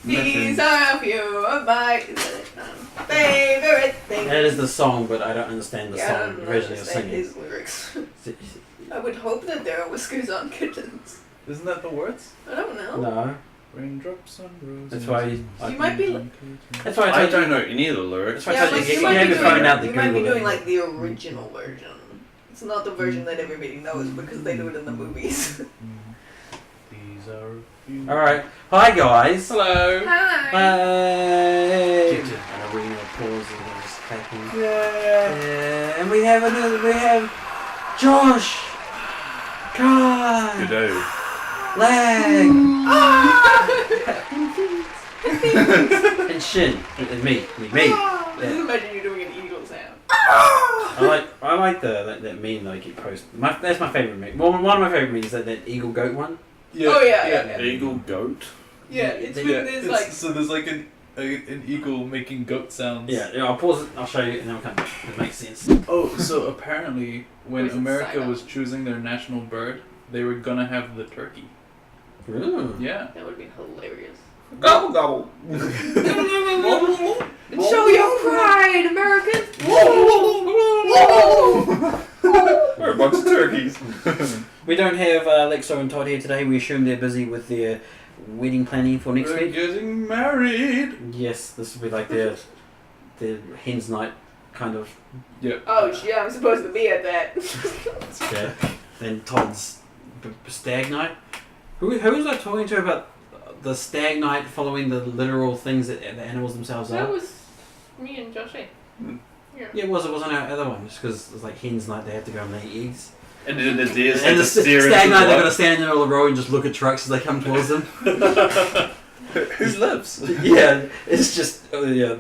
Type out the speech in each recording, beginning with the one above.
These are a few of my favorite things. That is the song, but I don't understand the I song don't originally understand singing. his lyrics. I would hope that there are whiskers on kittens. Isn't that the words? I don't know. No. Raindrops on roses. That's why You might be. That's why I I told don't you. know any of the lyrics. That's why I told you. you You might have be your phone out the you might be Google doing it. like the original version. It's not the version that everybody knows because they do it in the movies. These are a few. Alright. Hi guys. Hello. Hi. Bye. Get it. And a ring of applause and we're just clapping. Yeah. And we have Josh. Kai. Good day. Lag. And Shin. And me. Just Yeah. imagine you doing an eagle sound. I like that meme that I keep posting. That's my favourite meme. One of my favourite memes is that eagle goat one. Yeah. Oh, yeah. Eagle goat. Yeah, it's when Yeah, there's it's- like. so there's like an eagle making goat sounds. Yeah, I'll pause it, I'll show you, and then we'll come back. It makes sense. Oh, so apparently when Where's the America sign up? was choosing their national bird, they were gonna have the turkey. Ooh. Yeah. That would be hilarious. Gobble gobble. Show your pride, Americans! We're a bunch of turkeys. We don't have Lexo and Todd here today. We assume they're busy with their wedding planning for next We're week. getting married. Yes, this will be like their hen's night kind of. Yeah. Oh, yeah, I'm supposed to be at that. Yeah. Then Todd's stag night. Who was I talking to about the stag night following the literal things that the animals themselves That are? was me and Joshie. Yeah, it wasn't our other one, just because it's like hen's night, they have to go and lay eggs. And then the deers And had the to steer stag into night, they're the gonna stand in the middle of the road and just look at trucks as they come towards them. Who lives? Yeah, it's just the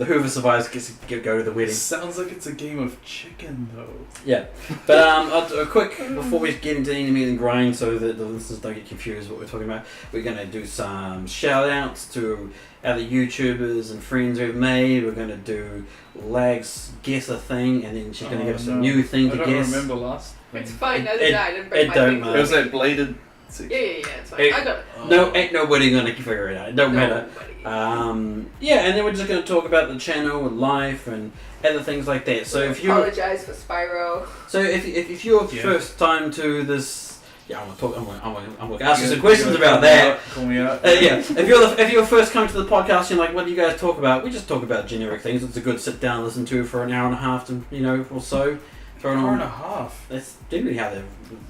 whoever survives gets to go to the It wedding. sounds like it's a game of chicken though. Yeah, but a quick before we get into any meat and grind, so that the listeners don't get confused what we're talking about. We're gonna do some shout outs to other YouTubers and friends we've made. We're gonna do Lag's guess a thing, and then she's gonna give us a new thing I to don't guess. remember last. It's fine, It- no, I didn't break it my don't finger. matter. It was that bladed. Yeah, it's fine. It- I got it. No, ain't nobody gonna figure it out. It don't matter. Nobody. Yeah, and then we're just gonna talk about the channel and life and other things like that. So if you apologize for Spyro. So if you're Yeah. first time to this, yeah, I'm gonna ask you some questions about that. Call me out. Yeah, if you're first coming to the podcast, you're like, what do you guys talk about? We just talk about generic things. It's a good sit down listen to for an hour and a half to or so. Throw it Hour and a on. half. That's generally how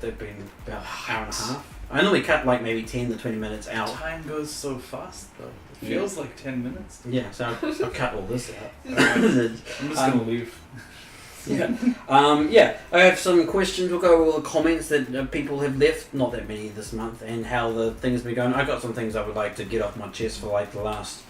they've been about an hour and a half. I normally cut like maybe 10 to 20 minutes out. Time goes so fast though. It Yeah. feels like 10 minutes. Yeah, so I'll cut all this out. I'm just gonna leave. Yeah, I have some questions. We'll go over all the comments that people have left, not that many this month, and how the thing's been going. I got some things I would like to get off my chest for like the last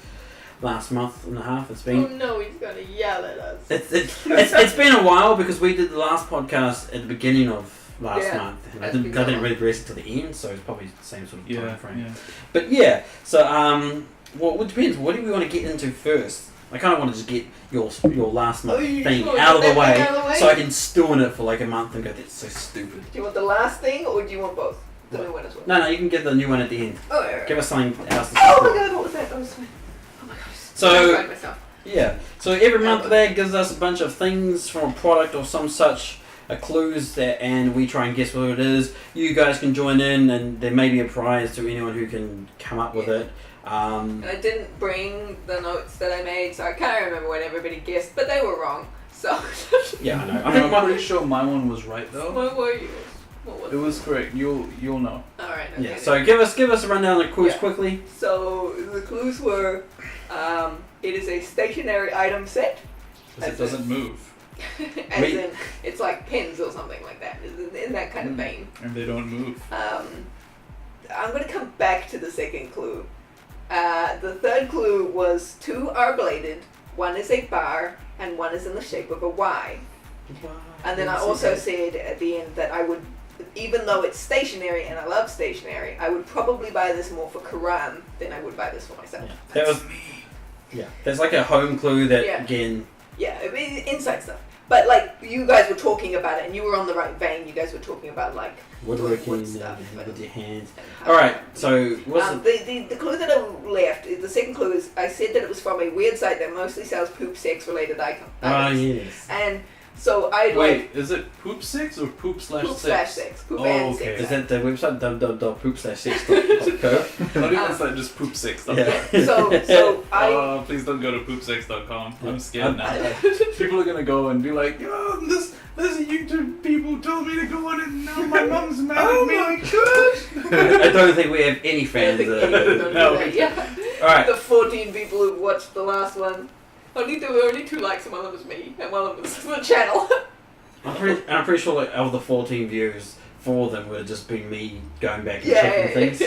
month and a half. It's been Oh no, he's gonna yell at us. it's been a while because we did the last podcast at the beginning of last Yeah, month, and I that's didn't been really release it to the end, so it's probably the same sort of time frame. Yeah. But yeah, so well, it depends. What do we want to get into first? I kind of want to just get your last month you thing just wanna out of get the that way, thing out of the way? so I can stew in it for like a month and go, that's so stupid. Do you want the last thing or do you want both? The new one as well. No, you can get the new one at the end. Oh, yeah. Give us something else to Oh my stew. god, what was that? Oh my gosh. So- I'm proud of myself. Yeah, so every month there gives us a bunch of things from a product or some such clues that, and we try and guess what it is. You guys can join in, and there may be a prize to anyone who can come up with it. And I didn't bring the notes that I made, so I can't remember what everybody guessed, but they were wrong. So. Yeah, I know. I think I'm pretty sure my one was right though. What were you? What was It was correct. You'll know. Alright, okay. yeah. So give us a rundown of the clues Yeah. quickly. So the clues were, it is a stationary item set. Because it doesn't move. As Wait. in, it's like pins or something like that, in that kind of vein. And they don't move. I'm going to come back to the second clue. The third clue was 2 are bladed, 1 is a bar, and 1 is in the shape of a Y. And then I also said at the end that I would, even though it's stationary and I love stationary, I would probably buy this more for Karan than I would buy this for myself. That was me. Yeah, there's like a home clue that Yeah. again. Yeah, inside stuff. But like you guys were talking about it, and you were on the right vein. You guys were talking about like Woodworking wood stuff with your hands. and how- All right, so what's the clue that I left, the second clue is I said that it was from a weird site that mostly sells poop sex related items. yes. And so I Wait, is it poop sex or poop slash poop sex? slash sex, poop Oh, and okay. sex. Is that the website www.poop/sex.co? Not even like just poopsex.com. Yeah. So I Oh, please don't go to poopsex.com. I'm scared now. People are gonna go and be like, "Yo, there's a YouTube people told me to go on and now my mom's mad at me." Oh my gosh! I don't think we have any I fans. think anyone knows No. that, yeah. All right. The 14 people who watched the last one. There were only 2 likes, and one of them was me, and one of them was the channel. I'm pretty sure like of the 14 views, 4 of them would have just been me going back and checking things.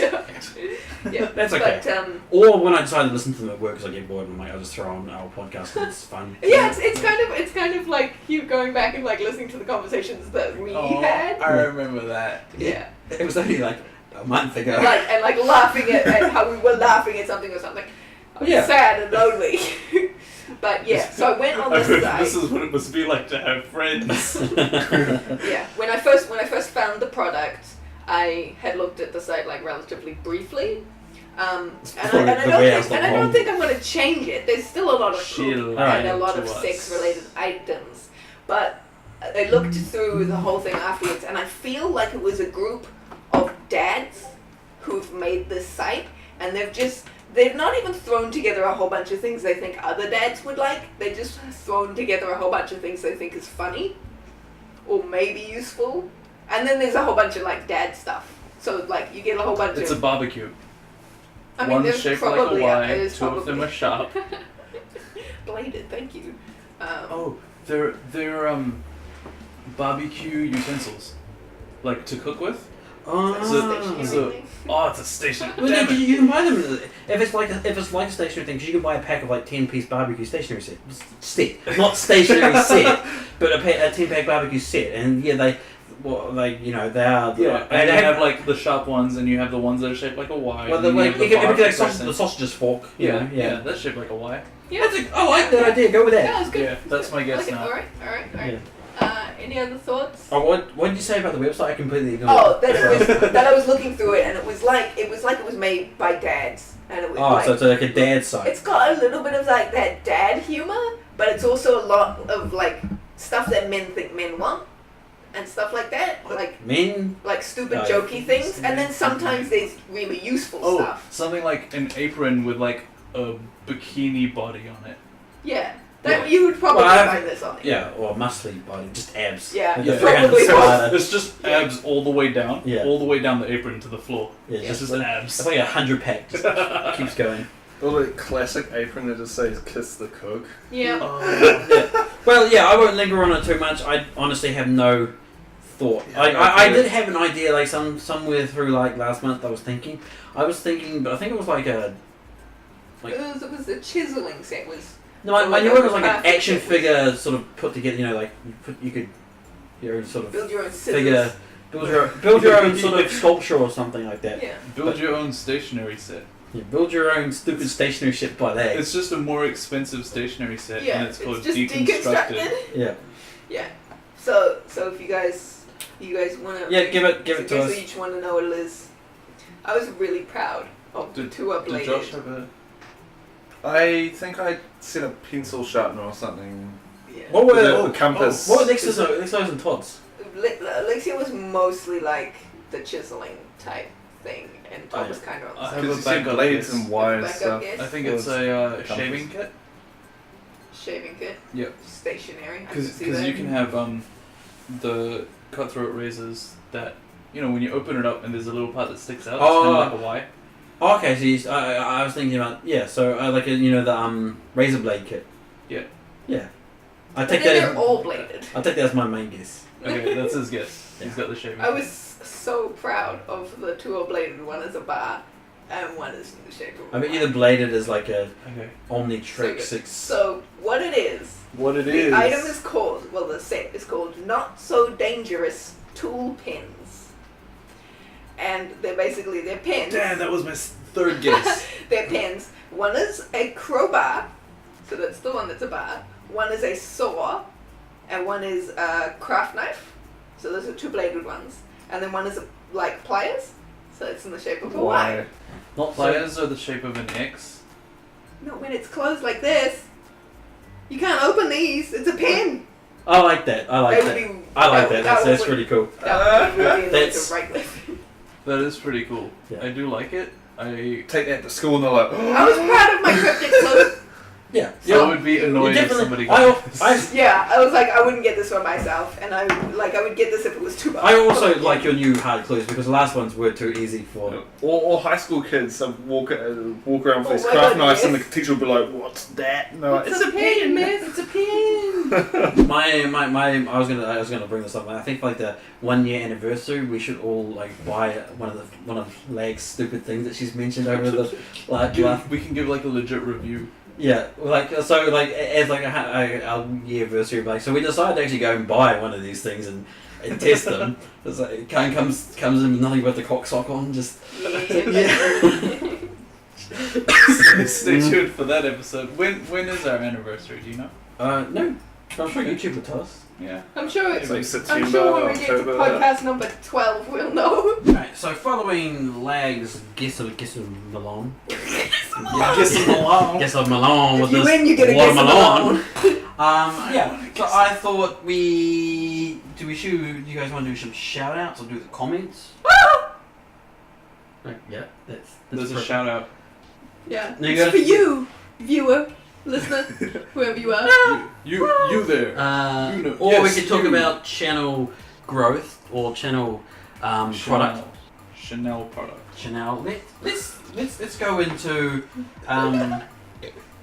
Yeah. That's okay. But, Or when I decide to listen to them at work because I get bored and I'll just throw on our podcast and it's fun. yeah, it's kind of like you going back and like listening to the conversations that we had. I remember that. Yeah. It was only like a month ago. Like laughing at how we were laughing at something or something. Yeah. Sad and lonely. But yeah, so I went on this site. This is what it must be like to have friends. Yeah, when I first found the product, I had looked at the site like relatively briefly, and I don't think I'm going to change it. There's still a lot of She poop lied and a lot to of us. sex-related items, but I looked through the whole thing afterwards, and I feel like it was a group of dads who've made this site, and they've not even thrown together a whole bunch of things they think other dads would like. They just thrown together a whole bunch of things they think is funny or maybe useful. And then there's a whole bunch of like dad stuff. So like you get a whole bunch It's of... a barbecue. I mean, One's there's shaped probably like a Y, there's two of them probably- are sharp. Bladed, thank you. Oh, they're barbecue utensils, like to cook with. Stationary so- thing. Oh, it's a station. Well, Damn no, it. you can buy them if it's like a stationary thing. Cause you can buy a pack of like 10-piece barbecue stationary set, not stationary set, but a 10-pack barbecue set. And yeah, they are. Yeah, and you have like the sharp ones, and you have the ones that are shaped like a Y. Well, and then you have the bar like for the sausages fork. you Yeah, know, yeah, that's shaped like a Y. Yeah. I like that idea. Go with that. That was good. Yeah, that's my guess now. Alright. Yeah. Any other thoughts? Oh, what did you say about the website? I completely ignored. Oh, that I was looking through it, and it was like it was made by dads, and it was like, so it's like a dad site. it's got a little bit of like that dad humor, but it's also a lot of like stuff that men think men want, and stuff like that, Men. like stupid Oh, jokey things, and then sometimes there's really useful Oh, stuff. something like an apron with like a bikini body on it. Yeah, Yeah. you would probably Well, find this on it. Yeah, or muscly body, just abs. Yeah, Like you a 300 probably spider. It's just abs all the way down. Yeah. All the way down the apron to the floor. Yeah, It's just abs. It's like 100 pack. Just keeps going. Or the classic apron that just says "Kiss the cook." Yeah. Yeah. Well, yeah, I won't linger on it too much. I honestly have no thought. Yeah, I okay. did have an idea, like somewhere through like last month. I was thinking, but I think it was like a. Like, It was the chiseling set was. no, my like new a one was like an graphic action that was- figure sort of put together. You know, like you could your own sort of Build your own scissors. figure, build your own sort of sculpture or something like that. Yeah. Build your own stationery set. Yeah, build your own stupid stationary shit by that. It's just a more expensive stationery set, Yeah, and it's called just deconstructed. Yeah. Yeah. So if you guys want to. Yeah, give it to you us. each want to know what it is. I was really proud of the two Did uploaded. Josh have a? I think I sent a pencil sharpener or something. Yeah. What Was it were a compass? what was Exercise and Todd's? Alexia was mostly like the chiseling type thing, and Todd was kind of I on have the Because a you said backup blades guess. and wires Backup stuff. guess? I think Well, it's a shaving kit. shaving kit. Yep. Stationary. I can Because see that. you can have the cutthroat razors that, you know, when you open it up and there's a little part that sticks out, it's kind of like a Y. Oh, okay, so I was thinking about the razor blade kit. Yeah. Yeah. I But take then that. they're all bladed. I take that as my main guess. Okay, that's his guess. He's Yeah. got the shaving I kit. was so proud of the two all bladed. One is a bar, and one is in the shape of a I mean, Y. either bladed is like a Okay. Omnitrix So 6. So what it is? What it The is? item is called, well, the set is called Not So Dangerous Tool Pins. And they're pins. Damn, that was my third guess. They're pins. One is a crowbar, so that's the one that's a bar. One is a saw, and one is a craft knife. So those are 2-bladed ones. And then one is like pliers. So it's in the shape of a Y. Not Pliers are the shape of an X. No, when it's closed like this, you can't open these. It's a pin. I like that. I like that. I like that. That's pretty cool. That would be really That's- to right with. That is pretty cool. Yeah. I do like it. I Take that to school and they're like, I was proud of my cryptic clothes. Yeah. I would be annoyed if somebody got this. Yeah, I was like, I wouldn't get this for myself, and I would get this if it was too much. I also like your new hard clues because the last ones were too easy for. or high school kids walk around with Oh these my craft God, knives and the yes. teacher will be like, what's that? And they're like, It's a pin, miss. It's a pin. I was gonna bring this up. I think like the 1 year anniversary, we should all like buy one of Lag's stupid things that she's mentioned over the last. We can give like a legit review. Yeah, like so, like as like a year anniversary, like so we decided to actually go and buy one of these things and test them. It's like it comes in with nothing but the cock sock on, just Yeah. Stay tuned for that episode. When is our anniversary? Do you know? no, I'm sure YouTube will tell us. Yeah. I'm sure it's like I'm September, sure when we get to October. podcast number 12, we'll know. Right, so following Lag's guess of Milan. Guess of Milan. Guess of Milan with If you this win, you get a guess of watermelon. Milan. Yeah. So I thought do you guys want to do some shout outs or do the comments? Right, yeah, that's There's a perfect. shout out. Yeah. No, you It's gotta- for you, viewer, listener, whoever you are. You there. You know- or yes, we could talk you. about channel growth or channel product. Chanel product. Chanel. Let's go into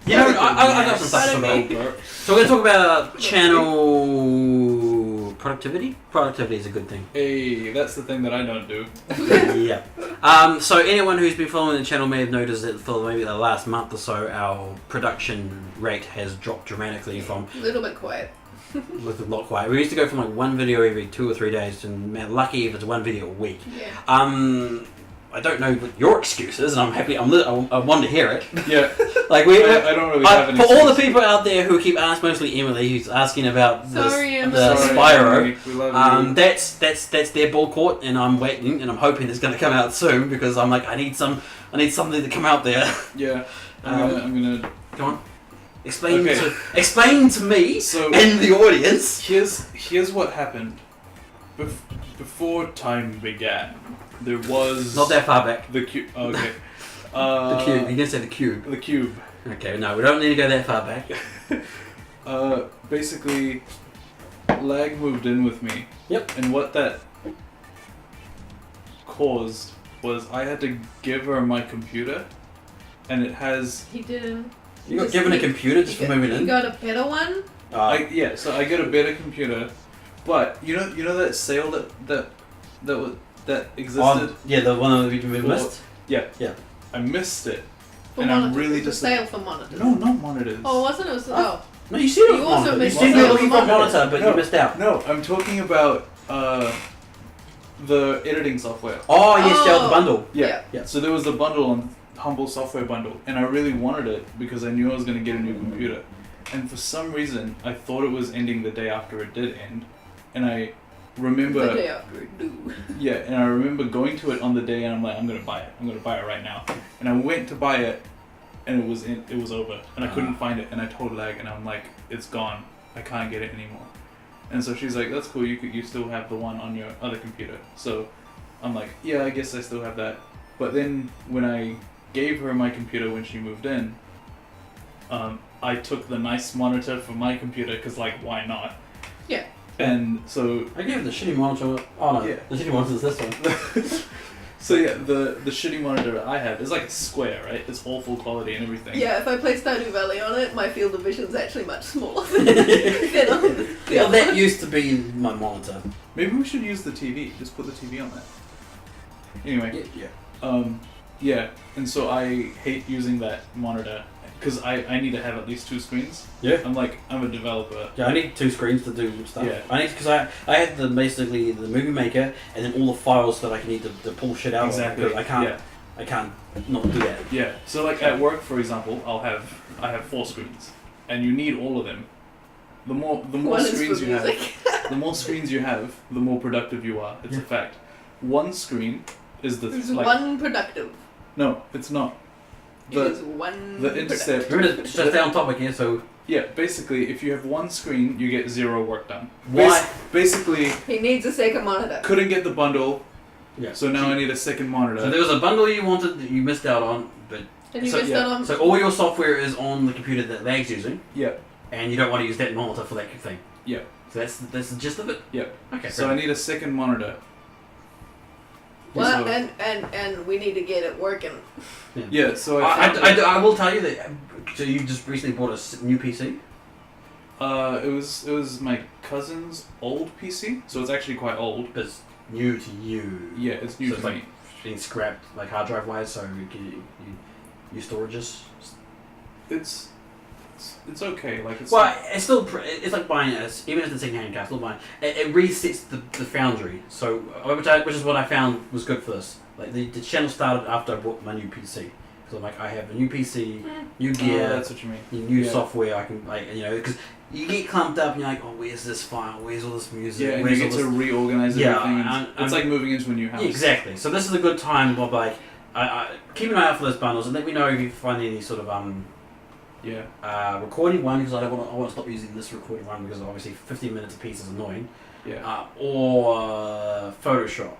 you know I got some stuff to talk about. So we're gonna talk about channel productivity. Productivity is a good thing. Hey, that's the thing that I don't do. Yeah. So anyone who's been following the channel may have noticed that for maybe the last month or so, our production rate has dropped dramatically from A little bit quiet. with a lot quiet. We used to go from like one video every 2 or 3 days, and man, lucky if it's one video a week. Yeah. I don't know what your excuse is, and I'm happy. I want to hear it. Yeah. Like I don't really have any. for all the people out there who keep asking, mostly Emily, who's asking about Sorry, Emily. the Sorry, Spyro. Emily, we love you. That's their ball court, and I'm waiting, and I'm hoping it's going to come out soon because I'm like I need something to come out there. Yeah. I'm gonna. Go on. Explain Okay. to me So and the audience. here's what happened. Before time began, there was Not that far back. the cube. Okay. The cube. You didn't say the cube. The cube. Okay, no, we don't need to go that far back. Basically, Lag moved in with me. Yep. And what that caused was I had to give her my computer, and it has. He didn't. You got given a computer just for moving You in. got a better one? So I get a better computer, but you know that sale that existed. Yeah, the one that we missed. I missed it, For and I'm monitors. really It was just sale for monitors. no, not monitors. Oh, wasn't it? It was, oh. No, you said it was You also monitor. You missed said you were out looking for on a monitor, but No. you missed out. No, I'm talking about the editing software. Oh, yes, you had the Oh. bundle. Yeah. Yeah. So there was the bundle on Humble Software Bundle, and I really wanted it because I knew I was going to get a new computer. And for some reason, I thought it was ending the day after it did end. And I remember, The day after it do. yeah, and I remember going to it on the day, and I'm like, I'm going to buy it. I'm going to buy it right now. And I went to buy it, and it was over, and I couldn't find it. And I told Lag, and I'm like, it's gone. I can't get it anymore. And so she's like, that's cool. You still have the one on your other computer. So I'm like, yeah, I guess I still have that. But then when I gave her my computer when she moved in, I took the nice monitor for my computer because, like, why not? Yeah. And so, I gave it the shitty monitor. Oh no, Yeah. the shitty monitor is this one. so yeah, the shitty monitor that I have is like a square, right? It's all full quality and everything. Yeah, if I play Stardew Valley on it, my field of vision's actually much smaller than on the Well, other that one. used to be my monitor. Maybe we should use the TV. Just put the TV on that. Anyway. Yeah. Yeah, and so I hate using that monitor because I need to have at least 2 screens. Yeah. I'm a developer. Yeah, I need 2 screens to do stuff. Yeah. I need because I had basically the movie maker and then all the files that I need to pull shit out. Exactly. Of. I can't. Yeah. I can't not do that. Yeah. So like at work, for example, I have 4 screens, and you need all of them The more One is screens for you have, music. the more screens you have, the more productive you are. It's a fact. One screen is It's like one productive. no, it's not. It is one. The intercept. Remember to stay on topic here. So Yeah, basically, if you have one screen, you get 0 work done. why? Basically, He needs a second monitor. couldn't get the bundle, Yeah. so now I need a second monitor. So there was a bundle you wanted that you missed out on, but And you So- missed yeah. out on. so all your software is on the computer that Lag's using, Yeah, and you don't want to use that monitor for that thing. yeah. So that's the gist of it. Yeah. Okay. So I need a second monitor. Well, So- and we need to get it working. Yeah, so I found I will tell you that. So you just recently bought a new PC. it was my cousin's old PC, so it's actually quite old. But it's new to you. Yeah, it's new So to it's like me. being scrapped, like hard drive wise. So you storages. It's okay. Like it's Well, it's still it's like buying even if it's a second-hand car, still buying. It resets the foundry. So which is what I found was good for this. Like the channel started after I bought my new PC. So I'm like, I have a new PC, new gear, that's what you mean. new Yeah. software. I can because you get clumped up and you're like, oh, where's this file? Where's all this music? Yeah, and Where's you all get this? to reorganize Yeah, everything. And I'm- it's like moving into a new house. Yeah, exactly. So this is a good time of like, I keep an eye out for those bundles and let me know if you find any sort of Yeah, recording one because I want to stop using this recording one because obviously 15 minutes a piece is annoying. yeah. Or Photoshop.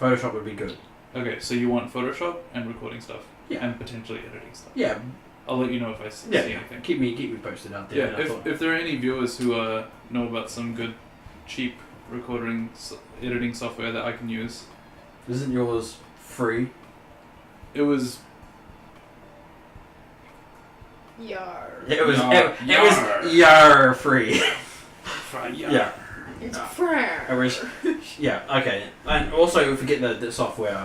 Photoshop would be good. Okay, so you want Photoshop and recording stuff, Yeah. and potentially editing stuff. Yeah. I'll let you know if I see Yeah. anything. Keep me posted out there. Yeah, And I thought- if there are any viewers who know about some good, cheap recording editing software that I can use, Isn't yours free? it was Yar. It was Yar. it was yar free. yeah. It's It fair. was yeah okay. And also forget the software.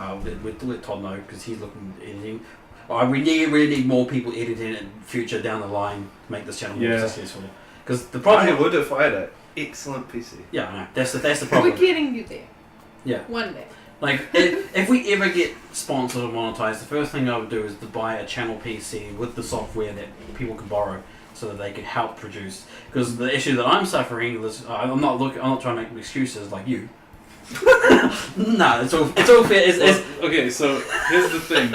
We'll let Todd know because he's looking at editing. We really need more people editing in future down the line to make this channel more Yeah. successful. Because the I problem. would if I had an excellent PC. Yeah, I know. That's the We're problem. getting you there. Yeah. One day. Like, if we ever get sponsored or monetized, the first thing I would do is to buy a channel PC with the software that people can borrow, so that they can help produce. Because the issue that I'm suffering is I'm not trying to make excuses like you. No, it's all fair. It's Okay, so here's the thing.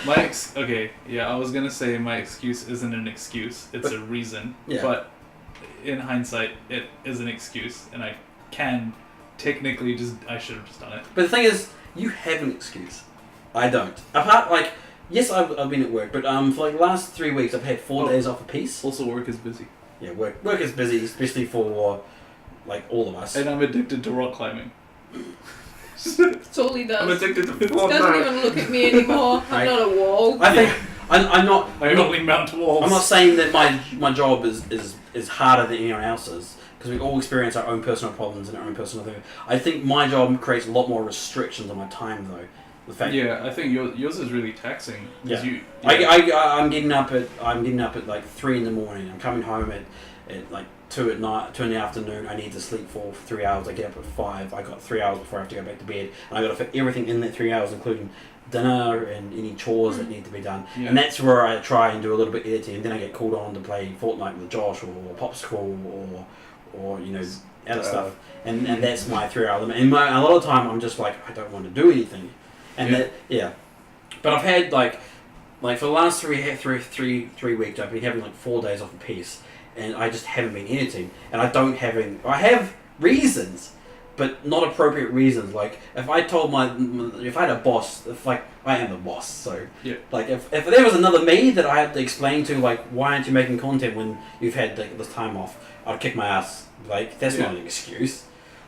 I was gonna say my excuse isn't an excuse; it's a reason. Yeah. But in hindsight, it is an excuse, and I can technically I should have just done it. But the thing is, you have an excuse. I don't. Apart, like, yes, I've been at work, but for like the last 3 weeks, I've had 4 days off a piece. Also, work is busy, Yeah, work is busy, especially for like all of us. and I'm addicted to rock climbing. That's all he does. I'm addicted to He doesn't Fortnite. even look at me anymore. I'm Right. not a wall. I think I'm not. I only mount walls. I'm not saying that my job is harder than anyone else's because we all experience our own personal problems and our own personal things. I think my job creates a lot more restrictions on my time though. The fact Yeah, I think yours is really taxing. 'Cause Yeah. You, I'm getting up at like 3 in the morning. I'm coming home at like 2 at night, 2 in the afternoon. I need to sleep for 3 hours. I get up at 5. I got 3 hours before I have to go back to bed, and I got to fit everything in that 3 hours, including dinner and any chores that need to be done. Yeah. And that's where I try and do a little bit of editing. And then I get called on to play Fortnite with Josh or Popsicle or other stuff. And that's my 3 hour limit. And a lot of time I'm just like I don't want to do anything. And but I've had like for the last three weeks I've been having like 4 days off a piece, and I just haven't been editing, and I have reasons, but not appropriate reasons. Like if I had a boss, I am the boss, so Yeah. like if there was another me that I had to explain to, like, why aren't you making content when you've had like, this time off, I'd kick my ass. Like that's not an excuse.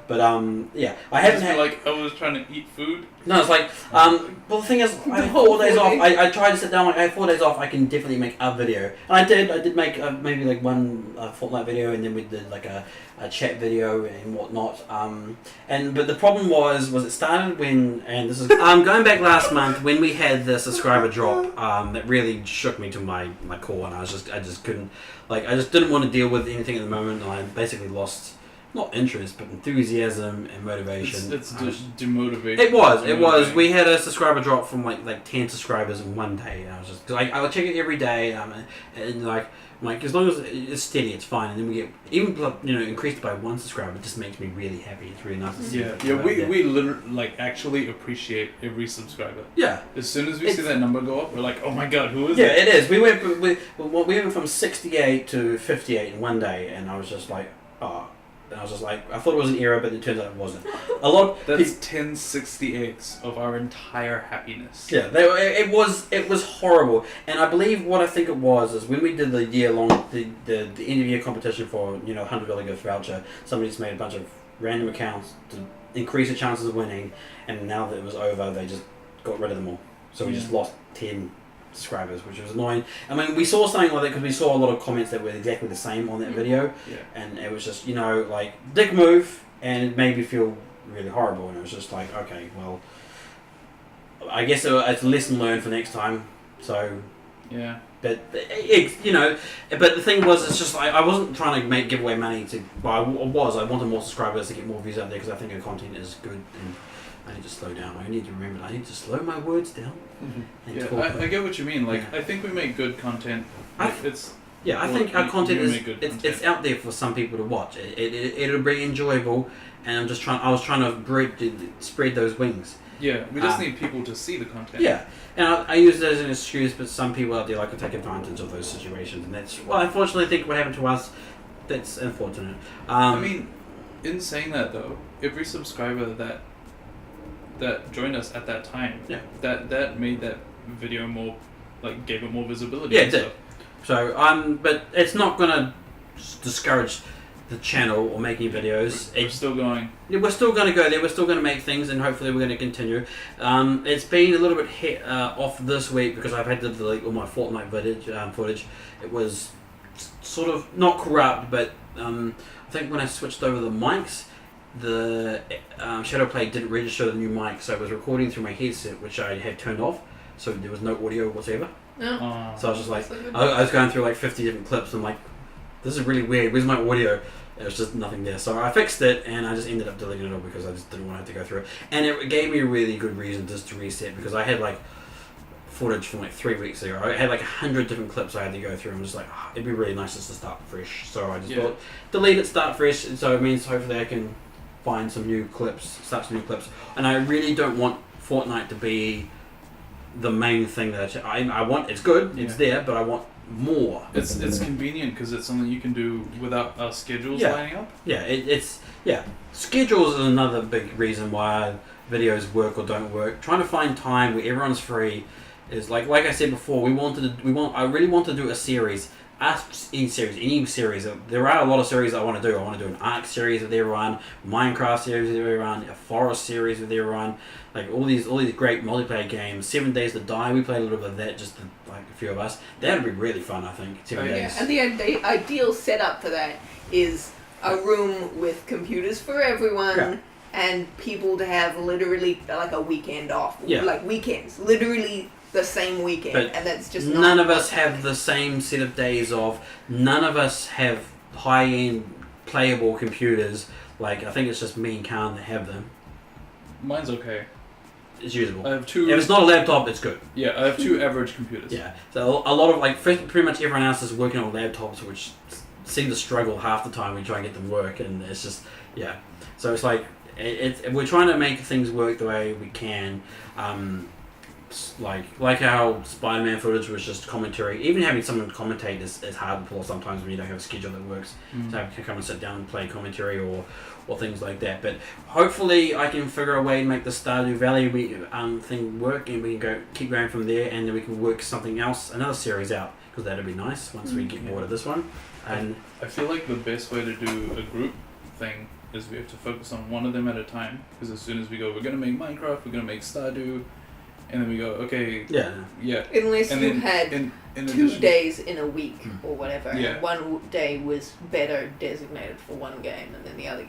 But I haven't had like I was trying to eat food. no, it's like, well, the thing is, I had 4 days off. I tried to sit down, like, I had 4 days off, I can definitely make a video. And I did make maybe like one Fortnite video, and then we did like a chat video and whatnot. But the problem was it started when, and this is, going back last month when we had the subscriber drop, that really shook me to my core, and I just couldn't, like, I just didn't want to deal with anything at the moment, and I basically lost, not interest, but enthusiasm and motivation. It's demotivating. It was. Demotivating. We had a subscriber drop from like 10 subscribers in one day, and I was just, cause I would check it every day, and like Like, as long as it's steady, it's fine. And then we get, even, increased by 1 subscriber, it just makes me really happy. It's really nice to see. We literally, like, actually appreciate every subscriber. Yeah. As soon as we see that number go up, we're like, oh my god, who is it? it? Yeah, it is. We went from 68 to 58 in one day, and I was just like, oh. And I was just like, I thought it was an error, but it turns out it wasn't. That's 10/68 of our entire happiness. Yeah, it was horrible. And I believe what I think it was is when we did the year-long, the end of year competition for, $100 gift voucher, somebody just made a bunch of random accounts to increase the chances of winning, and now that it was over, they just got rid of them all. So we just lost 10 subscribers, which was annoying. I mean, we saw something like that because we saw a lot of comments that were exactly the same on that video, and it was just, like, dick move, and it made me feel really horrible, and it was just like, okay, well, I guess it's a lesson learned for next time, so... Yeah. But, but the thing was, it's just, I wasn't trying to give away money to... Well, I wanted more subscribers to get more views out there, because I think our content is good, and I need to slow down. I need to remember, I need to slow my words down. I get what you mean. Like, I think we make good content. I think our content it's out there for some people to watch. It'll be enjoyable, and I was trying to spread those wings. Yeah, we just need people to see the content. Yeah, and I use that as an excuse, but some people out there like to take advantage of those situations, and that's, well, unfortunately, I think what happened to us, that's unfortunate. I mean, in saying that though, every subscriber that joined us at that time, that made that video more, like, gave it more visibility. Yeah, it did. So, but it's not gonna discourage the channel or making videos. We're still going. Yeah, we're still going to go there. We're still going to make things, and hopefully we're going to continue. It's been a little bit off this week because I've had to delete all my Fortnite footage. It was sort of not corrupt, but I think when I switched over the mics, the Shadowplay didn't register the new mic, so I was recording through my headset, which I had turned off, so there was no audio whatsoever. No. So I was just like, I was going through like 50 different clips, and I'm like, this is really weird. Where's my audio? There was just nothing there. So I fixed it, and I just ended up deleting it all because I just didn't want to have to go through it. And it gave me a really good reason just to reset, because I had like footage from like 3 weeks ago. I had like 100 different clips I had to go through, and I was like, it'd be really nice just to start fresh. So I just thought, delete it, start fresh. And so it means hopefully I can find some new clips, start some new clips. And I really don't want Fortnite to be the main thing that I want. It's good, it's there, but I want more. It's convenient because it's something you can do without our schedules lining up. Yeah, schedules is another big reason why videos work or don't work. Trying to find time where everyone's free is like I said before. I really want to do a series. Any series. There are a lot of series I want to do. I want to do an Ark series with everyone, Minecraft series with everyone, a Forest series with everyone, like all these great multiplayer games. 7 Days to Die, we played a little bit of that, just like a few of us. That would be really fun, I think. 7 days. And the ideal setup for that is a room with computers for everyone and people to have literally like a weekend off. Like weekends, literally the same weekend, but and that's just none of us have the same set of days off. None of us have high-end playable computers. Like, I think it's just me and Khan that have them. Mine's okay. It's usable. I have two. If it's not a laptop, it's good. Yeah, I have 2 average computers. Yeah, so a lot of pretty much everyone else is working on laptops, which seem to struggle half the time when we try and get them work, and it's just So it's like we're trying to make things work the way we can. Like how Spider-Man footage was just commentary. Even having someone commentate is hard to pull sometimes when you don't have a schedule that works. So I can come and sit down and play commentary or things like that. But hopefully I can figure a way to make the Stardew Valley thing work, and we can keep going from there, and then we can work something else, another series out, because that'd be nice once we get bored of this one. And I feel like the best way to do a group thing is we have to focus on one of them at a time, because as soon as we go, we're going to make Minecraft, we're going to make Stardew, and then we go, okay, unless you had in 2 days in a week or whatever, and one day was better designated for one game, and then the other.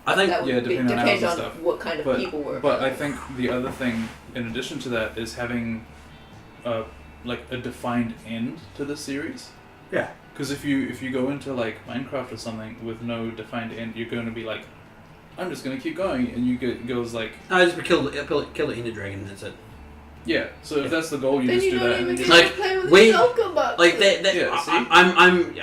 I think that would depend on stuff. What kind of people were. But I think the other thing, in addition to that, is having a defined end to the series. Yeah. Because if you go into like Minecraft or something with no defined end, you're going to be like, I'm just going to keep going, and you goes like, I just kill the Ender Dragon, and that's it. Yeah. So if that's the goal, you Then just you do don't that. even And get then to play with we- the soccer bucks. Like that. Yeah, see?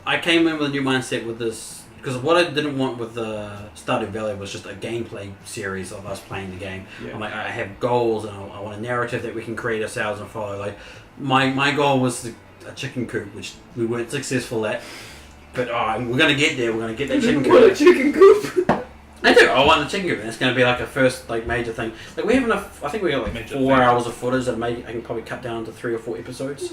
I came in with a new mindset with this because what I didn't want with the Stardew Valley was just a gameplay series of us playing the game. Yeah. I'm like, I have goals and I want a narrative that we can create ourselves and follow. Like my goal was a chicken coop, which we weren't successful at. But we're gonna get there. We're gonna get that chicken What a coop. chicken coop. I do. I want the chicken coop, and it's gonna be like a first like major thing. Like we have enough. I think we got like Major 4 thing. hours of footage that I can probably cut down to 3 or 4 episodes.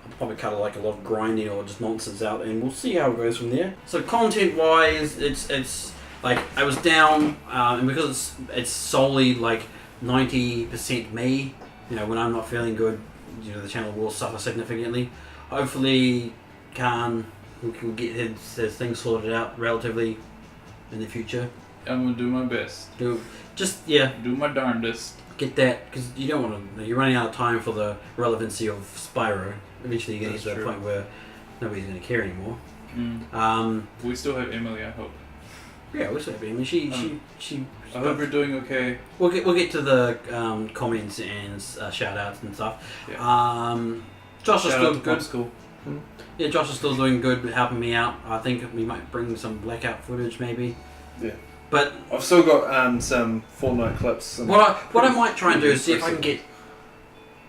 I'll probably cut like a lot of grinding or just nonsense out, and we'll see how it goes from there. So content wise, it's like I was down, and because it's solely like 90% me. You know, when I'm not feeling good, you know, the channel will suffer significantly. Hopefully, Khan will get his things sorted out relatively in the future. I'm gonna do my best. Do my darndest. get that because you don't want to. You're running out of time for the relevancy of Spyro. Eventually, you get That's to the true. point where nobody's going to care anymore. Mm. We still have Emily, I hope. Yeah, we're so happy. I mean, she. I hope you're doing okay. We'll get to the comments and shout outs and stuff. Yeah. Josh is Shout still out to good. Pop School. Yeah, Josh is still doing good with helping me out. I think we might bring some blackout footage maybe. Yeah. But I've still got some Fortnite clips. And what I might try and do is see if I can get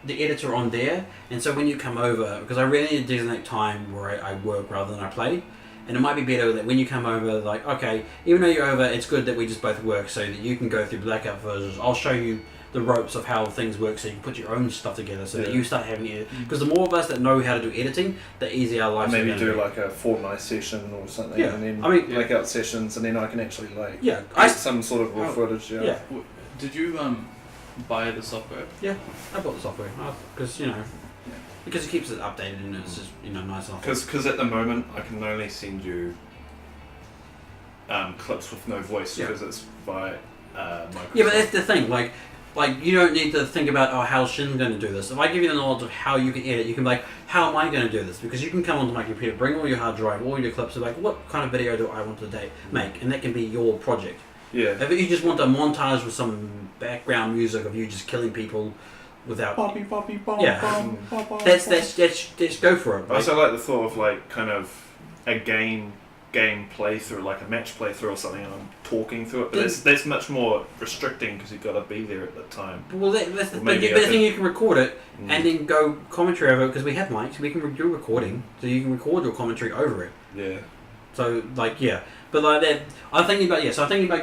the editor on there, and so when you come over, because I really need to designate time where I work rather than I play, and it might be better that when you come over, like, okay, even though you're over, it's good that we just both work so that you can go through blackout versions. I'll show you the ropes of how things work so you can put your own stuff together so that Yeah. you start having it. Because the more of us that know how to do editing, the easier our lives are maybe gonna do be. like a Fortnite session or something, Yeah. and then I mean- blackout sessions, and then I can actually like Yeah, get some sort of raw Oh. footage. Yeah. yeah. Did you buy the software? I bought the software because because it keeps it updated and it's just nice enough. Because at the moment I can only send you clips with no voice Yeah. because it's by Microsoft. Yeah, but that's the thing. Like you don't need to think about how's Shin going to do this. If I give you the knowledge of how you can edit, you can be like, how am I going to do this? Because you can come onto my computer, bring all your hard drive, all your clips, and like, what kind of video do I want to make? And that can be your project. Yeah. If you just want a montage with some background music of you just killing people without, Poppy, poppy, pom, Yeah. pom, pom, pom, that's go for it. I also like the thought of like kind of a game playthrough, like a match playthrough or something, and I'm talking through it. But that's much more restricting because you've got to be there at the time. Well, that's the Or thing. maybe But the I thing you can record it Mm. and then go commentary over it because we have mics. We can do recording, so you can record your commentary over it. Yeah. So but like that, I'm thinking about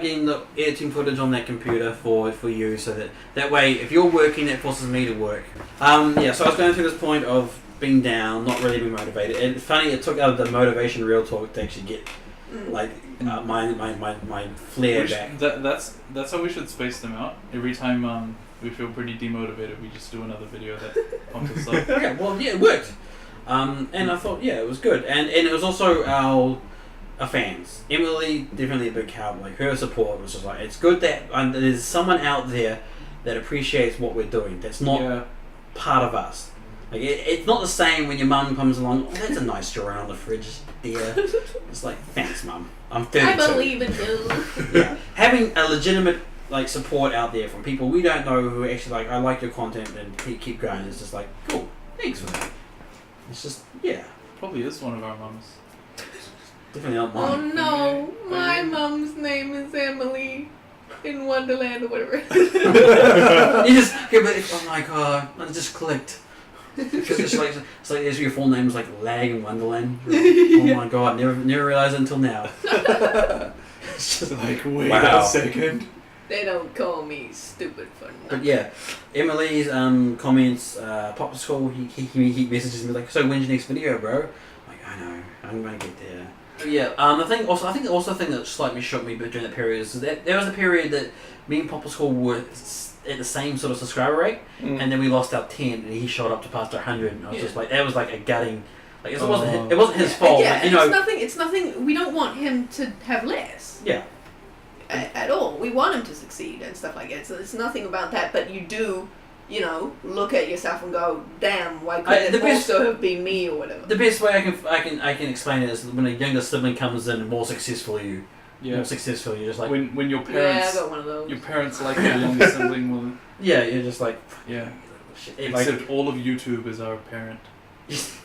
getting the editing footage on that computer for you, so that way if you're working, it forces me to work. So I was going through this point of being down, not really being motivated. And it's funny, it took out the motivation real talk to actually get like my flair back. That's how we should space them out. Every time we feel pretty demotivated, we just do another video that pumps us up. Yeah, it worked. And I thought, it was good, and it was also our fans. Emily definitely a big help. Like her support was just like, it's good that there's someone out there that appreciates what we're doing. That's not part of us. Like it's not the same when your mum comes along. Oh, that's a nice drawing on the fridge, dear. It's like, thanks, mum. I'm 32. I believe in you. Yeah, having a legitimate support out there from people we don't know who actually like, I like your content and keep going. It's just like, cool, thanks for that. It's just Probably is one of our mums. definitely not Oh mine. no, my mum's name is Emily in Wonderland or whatever. You just oh my god, I just clicked. It's like as your full name is like Lag in Wonderland. Oh my god, never realized it until now. It's just like, wait Wow. a second. They don't call me stupid for But nothing. Emily's comments, Pop School, he messages me like, so when's your next video, bro? I'm like, I know, I'm gonna get there. I think the thing that slightly shocked me during that period is that there was a period that me and Pop School were at the same sort of subscriber rate, and then we lost our 10 and he shot up to past 100, and I was just like, that was like a gutting, like it wasn't his fault, Yeah, but, and it's nothing. We don't want him to have less. Yeah. At all. We want him to succeed and stuff like that. So it's nothing about that. But you do, look at yourself and go, "Damn, why couldn't it also have been me or whatever?" The best way I can explain it is when a younger sibling comes in more successful you, more successful. You're just like when your Yeah, I parents got one of those. your parents like your younger sibling will you're just like yeah. shit, like, Except all of YouTube is our parent.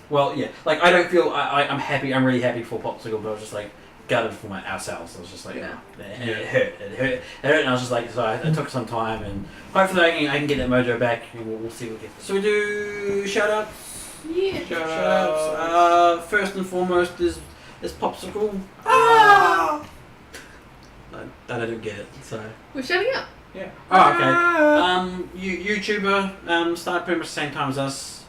well, yeah, like I don't feel I'm happy. I'm really happy for Popsicle, but I was just like gutted for ourselves. I was just like, Yeah. it hurt, and I was just like, so I took some time, and hopefully I can get that mojo back, and we'll see what we get. So we do shout outs. Yeah. Shout outs. First and foremost is Popsicle. Ah! I don't get it. So. We're shutting up. Yeah. Oh, okay. YouTuber, started pretty much the same time as us.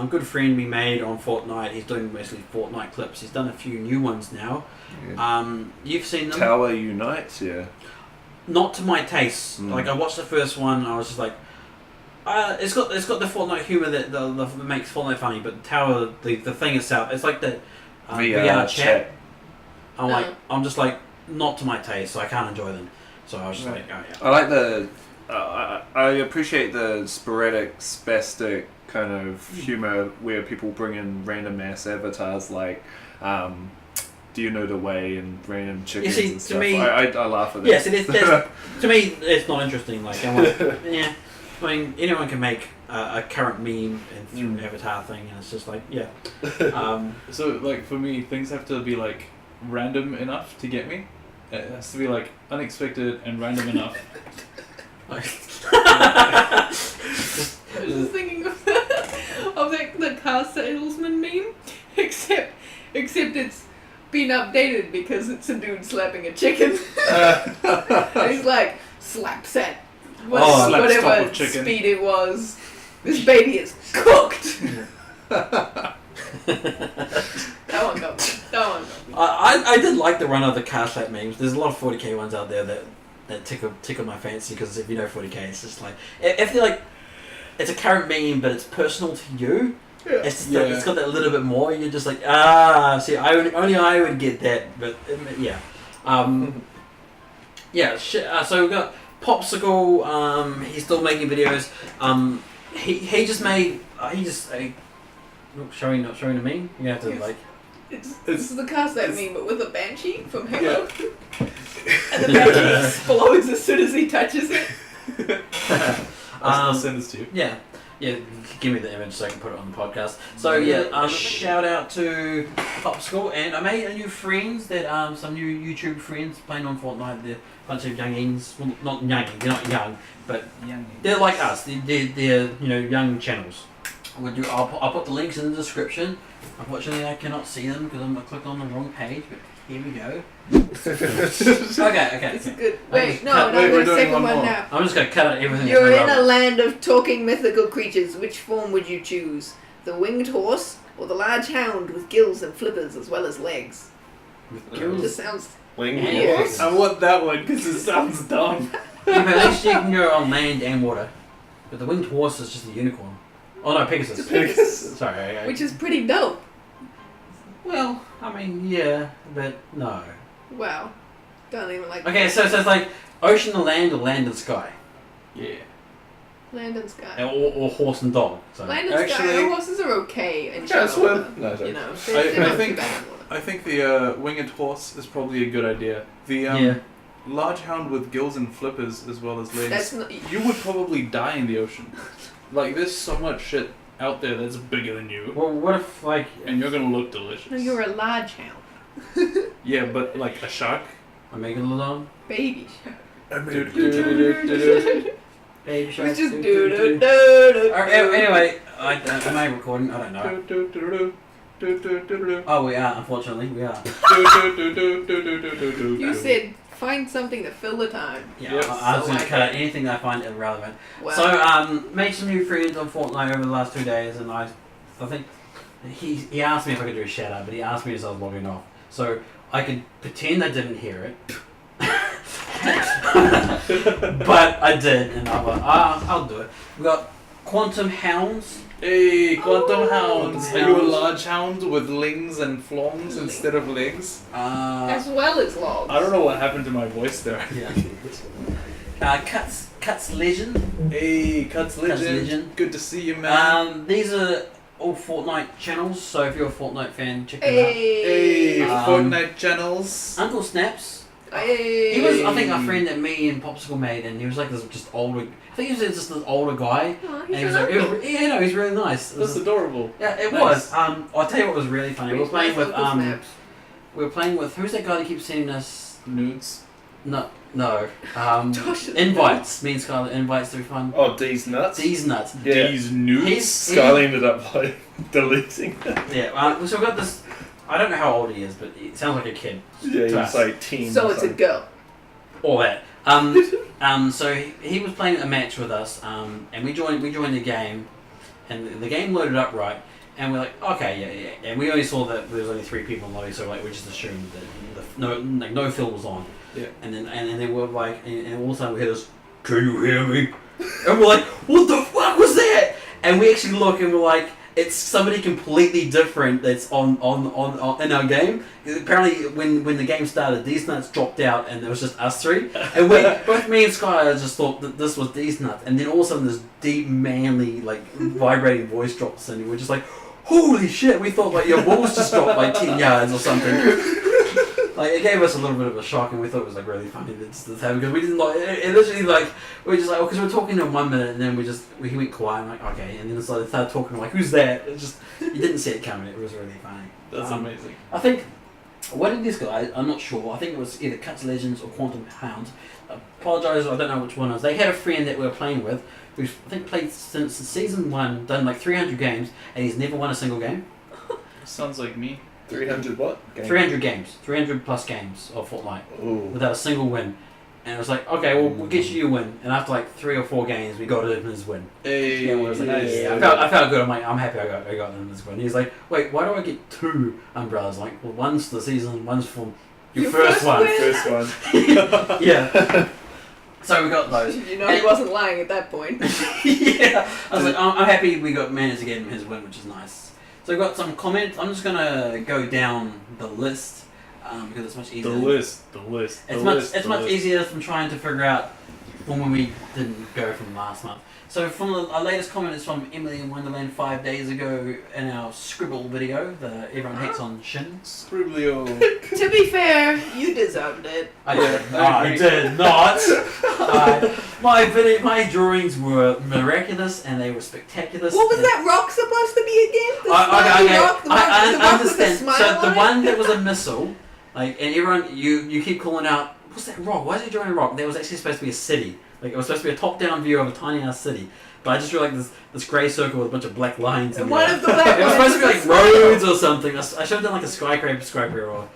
Good friend we made on Fortnite. He's doing mostly Fortnite clips. He's done a few new ones now. Yeah. You've seen them? Tower Unites, yeah. Not to my taste. Like I watched the first one, I was just like, it's got the Fortnite humor that makes Fortnite funny, but Tower the thing itself, it's like the VR chat. I'm just like not to my taste, so I can't enjoy them. So I was just like, oh yeah. I like the. I appreciate the sporadic, spastic kind of humor where people bring in random ass avatars like, do you know the way, and random chickens see, and to stuff. me- I laugh at that. Yes, it is. To me, it's not interesting. Like, I'm like, yeah. I mean, anyone can make a current meme and through an avatar thing, and it's just like, yeah. So like for me, things have to be like random enough to get me. It has to be like unexpected and random enough. I was just thinking of the car salesman meme, except it's been updated because it's a dude slapping a chicken. And he's like, slaps at Slaps top whatever of chicken. speed it was. This baby is cooked. That one got me. I did like the run of the car slap memes. There's a lot of 40k ones out there that tickle my fancy, because if you know 40k, it's just like, if they're like, it's a current meme but it's personal to you. Yeah. It's got that little bit more. You're just like, see, only I would get that, but yeah, yeah. So we got Popsicle. He's still making videos. He just made showing the meme. You have to like. This is the car slap meme, but with a banshee from Halo. And the banshee explodes as soon as he touches it. I'll send this to you. Yeah, give me the image so I can put it on the podcast. So yeah, shout out to Popsicle, and I made a new friends that some new YouTube friends playing on Fortnite. They're a bunch of youngins. Well, not young, they're not young, but they're like us. They're young channels. I'll put the links in the description. Unfortunately, I cannot see them because I'm clicked on the wrong page. But here we go. Okay. It's good. Wait, no, we're the doing second one one more. now. I'm just gonna cut out everything. You're that's in a irrelevant. land of talking mythical creatures. Which form would you choose? The winged horse or the large hound with gills and flippers as well as legs? Gills. This sounds Winged Yeah. horse. I want that one because it sounds dumb. Yeah, but at least you can go on land and water. But the winged horse is just a unicorn. Oh no, Pegasus. It's a Pegasus. Sorry. which is pretty dope. Well, I mean, yeah, but no. Wow. Don't even like Okay, so it's like ocean and land or land and sky. Yeah. land and sky. Or horse and dog. So. Land and sky. Actually- Horses are okay and Can't shallow, swim. No, You don't. know, I they're not think- too bad in water. I think the winged horse is probably a good idea. The large hound with gills and flippers as well as legs. That's not. You would probably die in the ocean. Like, there's so much shit out there that's bigger than you, Well, what if like? and you're gonna look delicious. No, you're a large hound. Yeah, but like a shark. I'm making a little Baby shark. baby shark. Which is do, do do, do do. do. Anyway, am I recording? I don't know. Oh, we are. Unfortunately, we are. You said find something to fill the time. Yeah, Yes. I was So going to I cut out anything that I find irrelevant. Well, So, made some new friends on Fortnite over the last 2 days, and I think he asked me if I could do a shout out, but he asked me as I was logging off, so I could pretend I didn't hear it. But I did, and I'm like, I'll do it. We got Quantum Houndz. Hey, quantum hounds! Quantum Are you a hounds. large hound with lings and flongs instead of legs? as well as logs. I don't know what happened to my voice there. Yeah. CutzLegend. Hey, CutzLegend. CutzLegend. Good to see you, man. These are all Fortnite channels, so if you're a Fortnite fan, check them out. Hey, Um, Fortnite channels. Uncle sNaPz. He was, I think, a friend that me and Popsicle made, and he was like this just older. I think he was just this older guy. Oh, And he was like, he's really nice. That's adorable. Yeah, it Nice. was. I'll tell you what was really funny. We were playing with sNaPz. who's that guy that keeps sending us Nudes. no Josh is invites. Me and Scarlett invites to be fun. Oh, D's nuts. These nuts. Yeah. These nudes. Skylar ended up like deleting it. Yeah. So we got this. I don't know how old he is, but he sounds like a kid. Yeah, he to was us. like 10. So or it's a something. girl. All that. So he was playing a match with us, and we joined the game, and the game loaded up right, and we're like, okay, yeah, and we only saw that there was only 3 people in the lobby, so like we just assumed that no fill was on. Yeah. And then we're like, and all of a sudden we hear this, can you hear me? And we're like, what the fuck was that? And we actually look and we're like, it's somebody completely different that's on in our game. Apparently, when the game started, these nuts dropped out, and there was just us 3. And both me and Skylar just thought that this was these nuts. And then all of a sudden, this deep, manly, like vibrating voice drops in, and we're just like, "Holy shit!" We thought like your balls just dropped like 10 yards or something. Like it gave us a little bit of a shock, and we thought it was like really funny that this happened because we didn't like it. Literally, like we were just like, because we were talking to him 1 minute, and then we went quiet. And like, okay, and then it's like they started talking like, who's that? It just you didn't see it coming. It was really funny. That's amazing. I think what did this guy? I'm not sure. I think it was either CutzLegend or Quantum Hound. I apologise, I don't know which one it was. They had a friend that we were playing with who's I think played since season 1, done like 300 games, and he's never won a single game. Sounds like me. 300 what? Game? 300 games, 300 plus games of Fortnite. Ooh. Without a single win. And it was like, okay, well, we'll get you a win. And after like 3 or 4 games, we got him his win. Hey, Yeah, I was like, nice. yeah, I felt good. I'm like, I'm happy I got him his win. He's like, wait, why do I get 2 umbrellas? I'm like, well, one's for the season, one's for your first one. win? First one. Yeah. So we got those. You know he wasn't lying at that point. Yeah. I was like, I'm happy we managed to get him his win, which is nice. So we've got some comments. I'm just gonna go down the list because it's much easier. The list. It's much easier from trying to figure out from when we didn't go from last month. So from our latest comment is from Emily in Wonderland 5 days ago in our Scribble video, the everyone hates on Shin. Scribblio. To be fair, you deserved it. I I did not. My drawings were miraculous and they were spectacular. What was that rock supposed to be again? The Okay, smiley rock? The I rock with the understand. smile So the on it? one that was a missile, like, and everyone, you keep calling out, what's that rock? Why is he drawing a rock? There was actually supposed to be a city. Like, it was supposed to be a top-down view of a tiny ass city. But I just drew like this grey circle with a bunch of black lines. And in one there. of the black It was lines supposed to be like is a smile. roads or something. I should have done like a skyscraper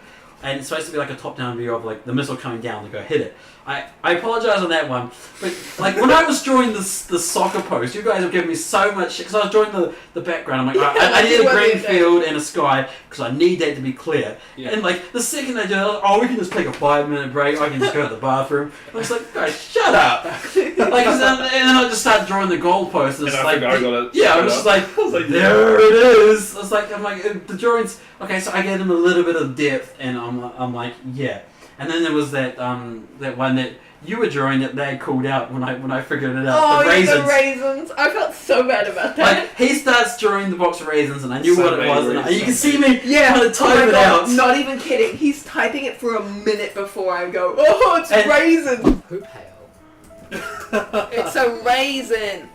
and it's supposed to be like a top-down view of like the missile coming down to go hit it. I apologise on that one, but like when I was drawing the soccer post, you guys were giving me so much shit because I was drawing the background. I'm like, I need a green field and a sky because I need that to be clear. Yeah. And like the second they do, we can just take a 5-minute break. I can just go to the bathroom. I was like, guys, shut up. Like, and then I just started drawing the goalpost. And And it's I like, think I got it. yeah, I was just like, I was like, there it is. It's like, I'm like, the drawings. Okay, so I gave them a little bit of depth, and I'm like, yeah. And then there was that one that you were drawing that they had called out when I figured it out. Oh, the raisins. the raisins. I felt so bad about that. Like he starts drawing the box of raisins, and I knew So what it many was, and raisins. you can see me Yeah, trying to oh type my it God, out. not even kidding. He's typing it for a minute before I go, oh, it's And- raisin. Poop hail. It's a raisin.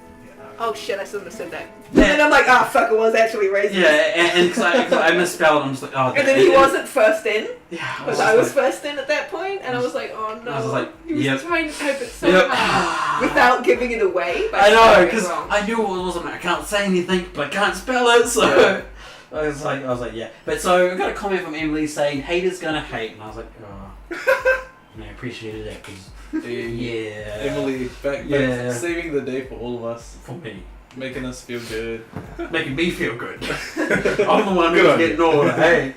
Oh shit, I shouldn't have said that. Yeah. And then I'm like, fuck, it was actually raisin. Yeah, and cause I misspelled. I'm just like, oh. And then he wasn't first in, Yeah, because I was first in at that point, and I was like, oh no. I was like, he was yep. trying to type it so Yep. hard without giving it away. by I know, spelling it because wrong. I knew what it was. I can't say anything, but I can't spell it. So Yeah. I was like, yeah. But so I got a comment from Emily saying, "Haters gonna hate," and I was like, oh. And I appreciated that because yeah, Emily, back Yeah. saving the day for all of us, for me, making us feel good. making me feel good. I'm the one Good who's on you. getting all the hate.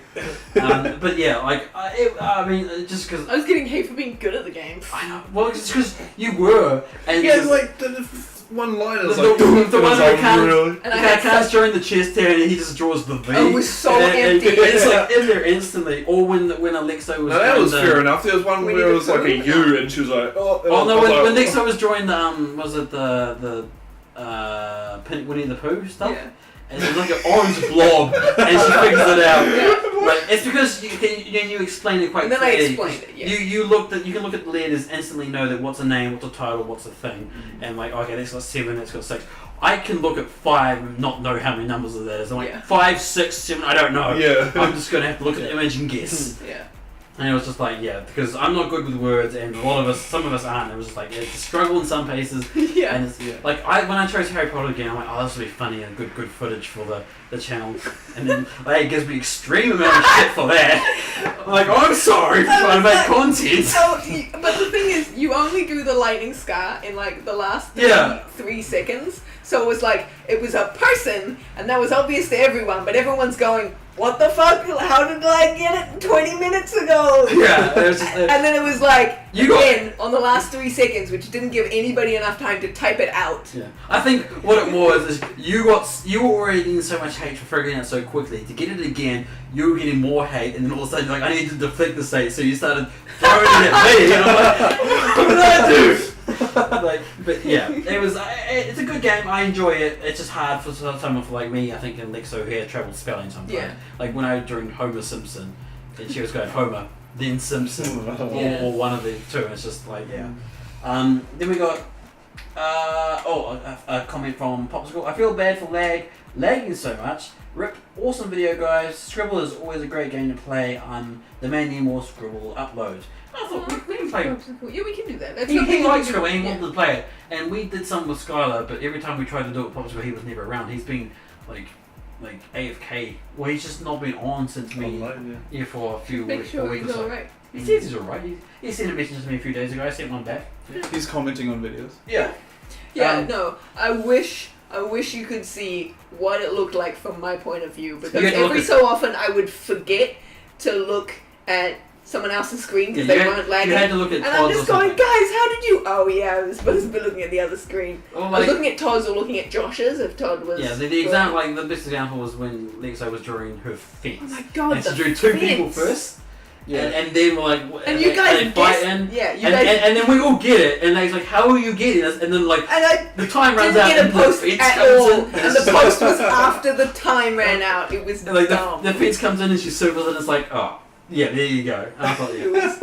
But yeah, like I mean, just because I was getting hate for being good at the game. I know. Well, it's because you were, and Yeah, just- like the one line is The- like, the and one it's that like, can't- really? And the I guy had can't such, join the chest hair, and he just draws the V. it was so and empty. it's like in there instantly. Or when Alexa was No, that doing was the, fair enough. There was one We where need it was to like a prove U, and she was like, oh. Oh no! I was When like, Alexa was drawing the Winnie the Pooh stuff, Yeah. and it's like an orange blob, and she figures it out. Like, it's because you explain it quite And then clearly. I explained it, yeah. You can look at the letters, instantly know that what's a name, what's a title, what's a thing, and like, okay, that's got 7, that's got 6. I can look at 5 and not know how many numbers of that is. I'm like, 5, 6, 7, I don't know. Yeah. I'm just going to have to look at the image and guess. Yeah. And it was just like, because I'm not good with words, and some of us aren't. It was just like, it's a struggle in some places. Yeah. And it's, like, when I chose Harry Potter again, I'm like, oh, this will be funny and good footage for the channel. And then it gives me extreme amount of shit for that. I'm like, I'm sorry for trying to make content. But the thing is, you only do the lightning scar in like the last 3 seconds. So it was a person, and that was obvious to everyone, but everyone's going, what the fuck? How did I get it 20 minutes ago? Yeah. It was just, and then it was like, on the last 3 seconds, which didn't give anybody enough time to type it out. Yeah. I think what it was is you were already getting so much hate for figuring it out so quickly. To get it again, you were getting more hate, and then all of a sudden you're like, I need to deflect this hate, so you started throwing it at me, and I'm like, what did I do? But yeah, it's a good game. I enjoy it. It's just hard for someone like me. I think in Lexo here trouble spelling sometimes. Yeah. Like when I was doing Homer Simpson, and she was going Homer then Simpson or one of the two. And it's just like Then we got a comment from Popsicle. I feel bad for lagging so much. Rip, awesome video guys. Scribble is always a great game to play. I'm the man need more Scribble uploads. I thought we can play. Yeah, we can do that. That's He something likes we Scribble can and do. he wanted to play it. And we did some with Skylar, but every time we tried to do it with Popsicle, he was never around. He's been like AFK. Well, he's just not been on since me for a few Make weeks. sure week or he's so. alright. He says he's alright. He sent a message to me a few days ago. I sent one back. He's commenting on videos. Yeah. No, I wish you could see what it looked like from my point of view, because You had to look every at- so often I would forget to look at someone else's screen because they weren't lagging. You had to look at And I'm Todd's just or going, something. guys, how did you... Oh yeah, I was supposed to be looking at the other screen. Or I was like, looking at Todd's or looking at Josh's if Todd was... yeah, the example, like the best example was when Lexo was drawing her fence. Oh my god, And the she drew 2 people fence. first. Yeah. And then we're like, And you guys they bite in, Yeah, you and, guys... and then we all get it, and they're like, how are you getting this? And then like, And I the time runs didn't out, get a and post the fence at comes all, in, and the post was after the time ran out. It was and like dumb. the fence comes in and she circles and it's like, oh, yeah, there you go. And I thought, It was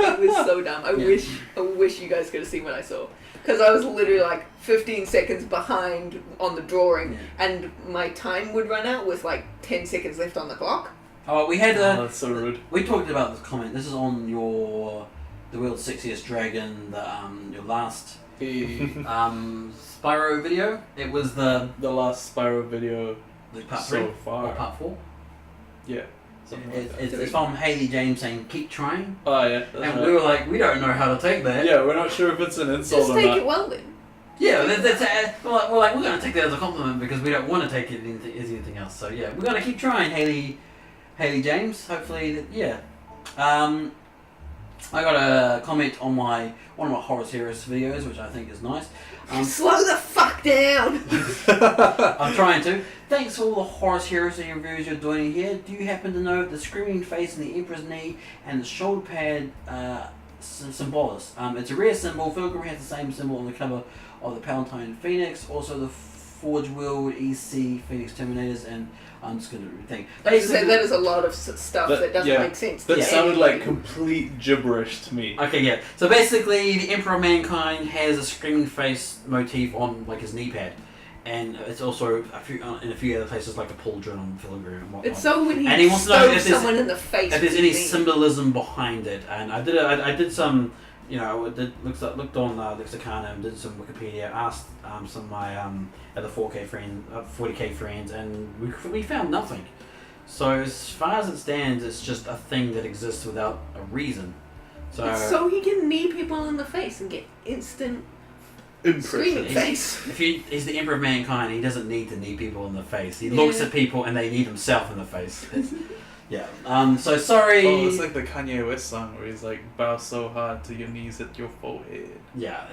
so dumb. I wish you guys could have seen what I saw. Because I was literally like 15 seconds behind on the drawing, and my time would run out with like 10 seconds left on the clock. Oh, we had That's so rude. we talked about this comment. This is on the world's sexiest dragon, your last Spyro video. It was the last Spyro video part so 3 far. or part 4. Yeah. Something like that. It's from Haley James saying keep trying, Oh yeah. That's and right. we were like, we don't know how to take that. Yeah, we're not sure if it's an insult Just or take not. it well then. Yeah, we're like, we're going to take that as a compliment because we don't want to take it as anything else. So yeah, we're going to keep trying, Haley James. Hopefully, I got a comment on one of my Horror Heroes videos, which I think is nice. Slow the fuck down! I'm trying to. Thanks for all the Horror Heroes and reviews you're doing here. Do you happen to know the screaming face in the Emperor's knee and the shoulder pad symbolis? It's a rare symbol. Funkorama has the same symbol on the cover of the Palatine Phoenix, also the Forge World EC Phoenix Terminators, and I'm just going to think. That is a lot of stuff that doesn't make sense. That to sounded anybody. like complete gibberish to me. Okay, yeah. So basically, the Emperor of Mankind has a screaming face motif on like his knee pad, and it's also in a few other places like a pauldron on filigree and whatnot. It's so when And he he wants to know stabs if there's- someone in the face. if there's with any his knee. symbolism behind it, and I did some, looked on Lexicana and did some Wikipedia, asked some of my other 40k friends, and we found nothing. So as far as it stands, it's just a thing that exists without a reason. It's so he can knee people in the face and get instant screaming face. If he's the Emperor of Mankind, he doesn't need to knee people in the face. He looks at people and they need himself in the face. So sorry. Oh, it's like the Kanye West song where he's like, bow so hard till your knees hit your forehead. Yeah.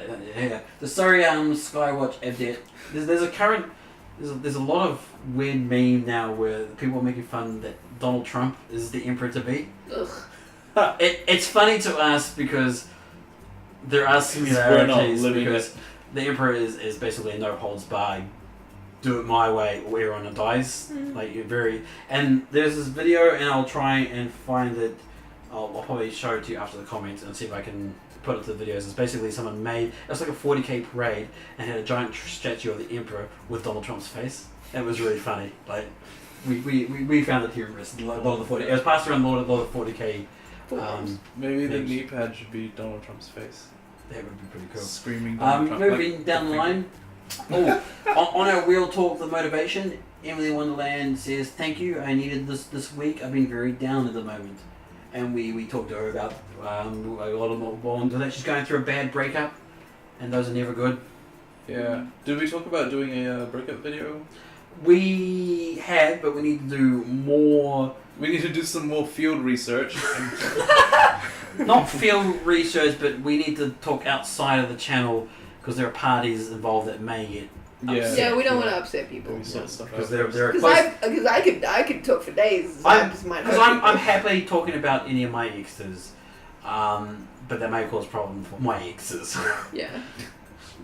The sorry, Skywatch update. There's a lot of weird meme now where people are making fun that Donald Trump is the Emperor to be. Ugh. It's funny to us because there are We're not similarities living because the Emperor is basically a no holds barred do it my way or everyone dies. Like you're very. And there's this video, and I'll try and find it. I'll probably show it to you after the comments and see if I can put it to the videos. It's basically someone made. It's like a 40k parade and had a giant statue of the emperor with Donald Trump's face. It was really funny. Like we found it humorous. A lot of the 40. It was passed around a lot of the 40k. Maybe the Thanks. knee pad should be Donald Trump's face. That would be pretty cool. Screaming Donald Trump. Moving like, down the line. Oh, on our Real Talk the Motivation, Emily Wonderland says, "Thank you. I needed this week. I've been very down at the moment." And we talked to her about a lot of bonds that she's going through a bad breakup, and those are never good. Yeah. Did we talk about doing a breakup video? We have, but we need to do more. We need to do some more field research. Not field research, but we need to talk outside of the channel because there are parties involved that may get upset. Yeah, we don't want to upset people. We sort stuff Because out. they're Because I could talk for days. I'm Because I'm happy talking about any of my exes, but that may cause problems for my exes. Yeah.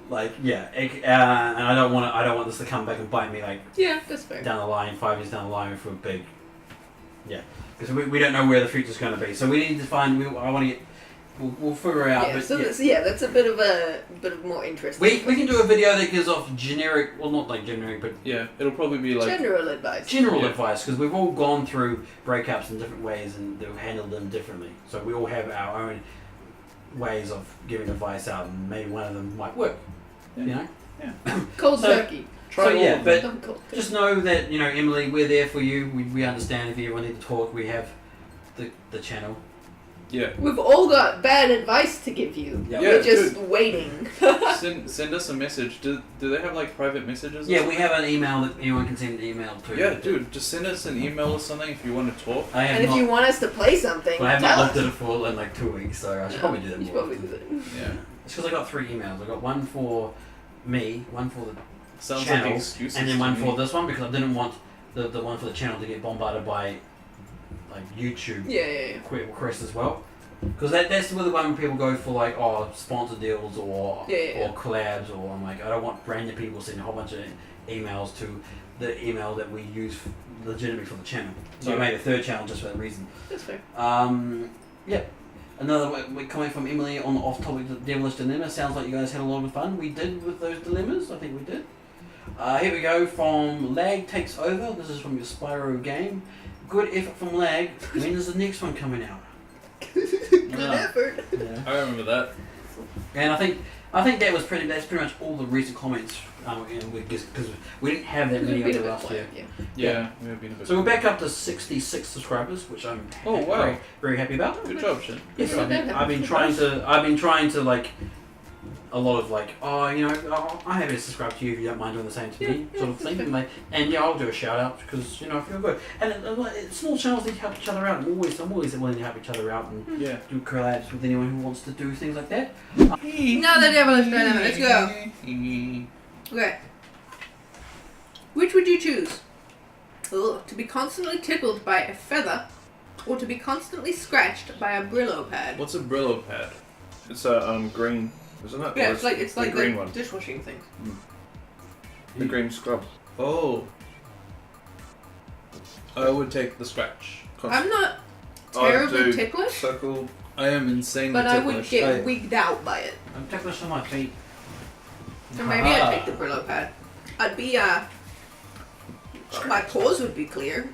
Like and I don't want this to come back and bite me like Yeah, that's fair. down the line, 5 years down the line for a big, because we don't know where the future's going to be. So we need to find. We'll figure out. Yeah, but so that's a bit of more interesting. we can do a video that gives off generic, well not like generic, but Yeah, it'll probably be like general advice. general Yeah. advice, because we've all gone through breakups in different ways and they've handled them differently. So we all have our own ways of giving advice out, and maybe one of them might work. Yeah. You know. Cold So- turkey. try So all yeah, of them. but Don't cold turkey. just know that Emily, we're there for you. We understand if you ever need to talk. We have the channel. Yeah. We've all got bad advice to give you. Yeah. We're just waiting. Send us a message. Do they have like private messages? or Yeah, we something? have an email that anyone can send an email to. Yeah, dude, just send us an email or something if you want to talk. I have And if not. you want us to play something, Well, I have tell not us. looked at it for in like 2 weeks, so I should probably do that You more. should probably do that. Yeah. It's because I got 3 emails. I got one for me, one for the Sounds channel, like excuses. and then to one me. for this one because I didn't want the one for the channel to get bombarded by like YouTube Yeah. requests as well. Because that's where the one where people go for like sponsor deals or Yeah. or collabs, or I'm like, I don't want random people sending a whole bunch of emails to the email that we use legitimately for the channel. So Yeah. I made a 3rd channel just for that reason. That's fair. Yeah. Another comment from Emily on the off-topic devilish dilemma. Sounds like you guys had a lot of fun. We did with those dilemmas. I think we did. Here we go from Lag Takes Over. This is from your Spyro game. Good effort from Lag. When is the next one coming out? Good effort. Yeah. I remember that. And I think that's pretty much all the recent comments. Because we didn't have that many Been a over bit last year. quiet, Yeah, we have been a bit. So we're back up to 66 subscribers, which I'm Oh, wow. very, very happy about. Good job, Shin. Yes, Yeah. I've been trying to like a lot of like, I'm happy to subscribe to you if you don't mind doing the same to me, sort of thing. And, like, I'll do a shout out because I feel good. And small channels need to help each other out. I'm always willing to help each other out and Yeah. do collabs with anyone who wants to do things like that. Now the devilish dilemma. Let's go. Okay. Which would you choose? To be constantly tickled by a feather, or to be constantly scratched by a Brillo pad? What's a Brillo pad? It's a green, isn't it? Yeah, Or it's like the green the one. dishwashing thing. The green scrub. Oh. I would take the scratch. I'm not I terribly do ticklish, circle. I am insanely but I would ticklish. get wigged out by it. I'm ticklish on my feet. So maybe I'd take the Brillo pad. I'd be my pores would be clear.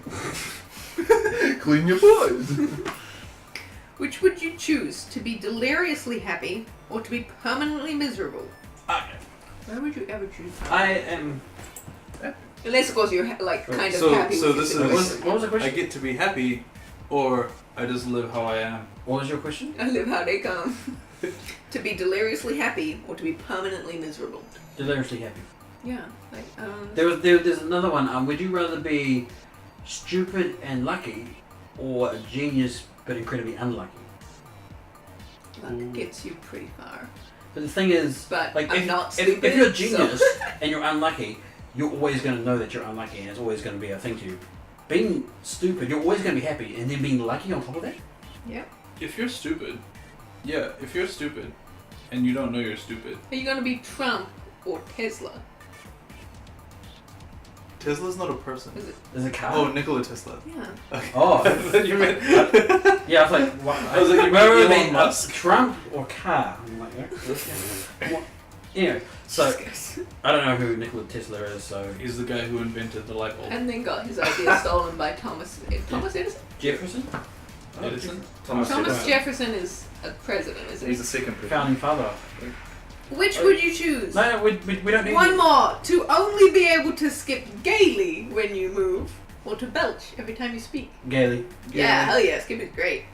Clean your boys. Which would you choose? To be deliriously happy or to be permanently miserable? Why would you ever choose that? I am. Unless, of course, you're like kind of So- happy so with your this is- situation. What was the I question? get to be happy, or I just live how I am. What was your question? I live how they come. To be deliriously happy or to be permanently miserable? Deliriously happy. Yeah, like There's another one. Would you rather be stupid and lucky, or a genius but incredibly unlucky? luck gets you pretty far. But the thing is, But like I'm if, not if stupid. you're a so- genius and you're unlucky, you're always going to know that you're unlucky, and it's always going to be a thing to you. Being stupid, you're always going to be happy, and then being lucky on top of that. If you're stupid, and you don't know you're stupid, Are you gonna be Trump or Tesla? Tesla's not a person. Is it? There's a car. Oh, Nikola Tesla. Yeah. Oh. Then you meant. Yeah, I was like, what? I was like, you where mean were Elon they? Musk? Trump or car? I'm like, what? Anyway, so I don't know who Nikola Tesla is, so He's the guy who invented the light bulb. And then got his idea stolen by Thomas Edison. Jefferson, Edison. Thomas Thomas Edison. Jefferson is a president, isn't He's he? the second president. founding father. Which would you choose? No, we don't need One more, to only be able to skip gaily when you move, or to belch every time you speak. Gaily. Yeah, hell yeah, skip is great.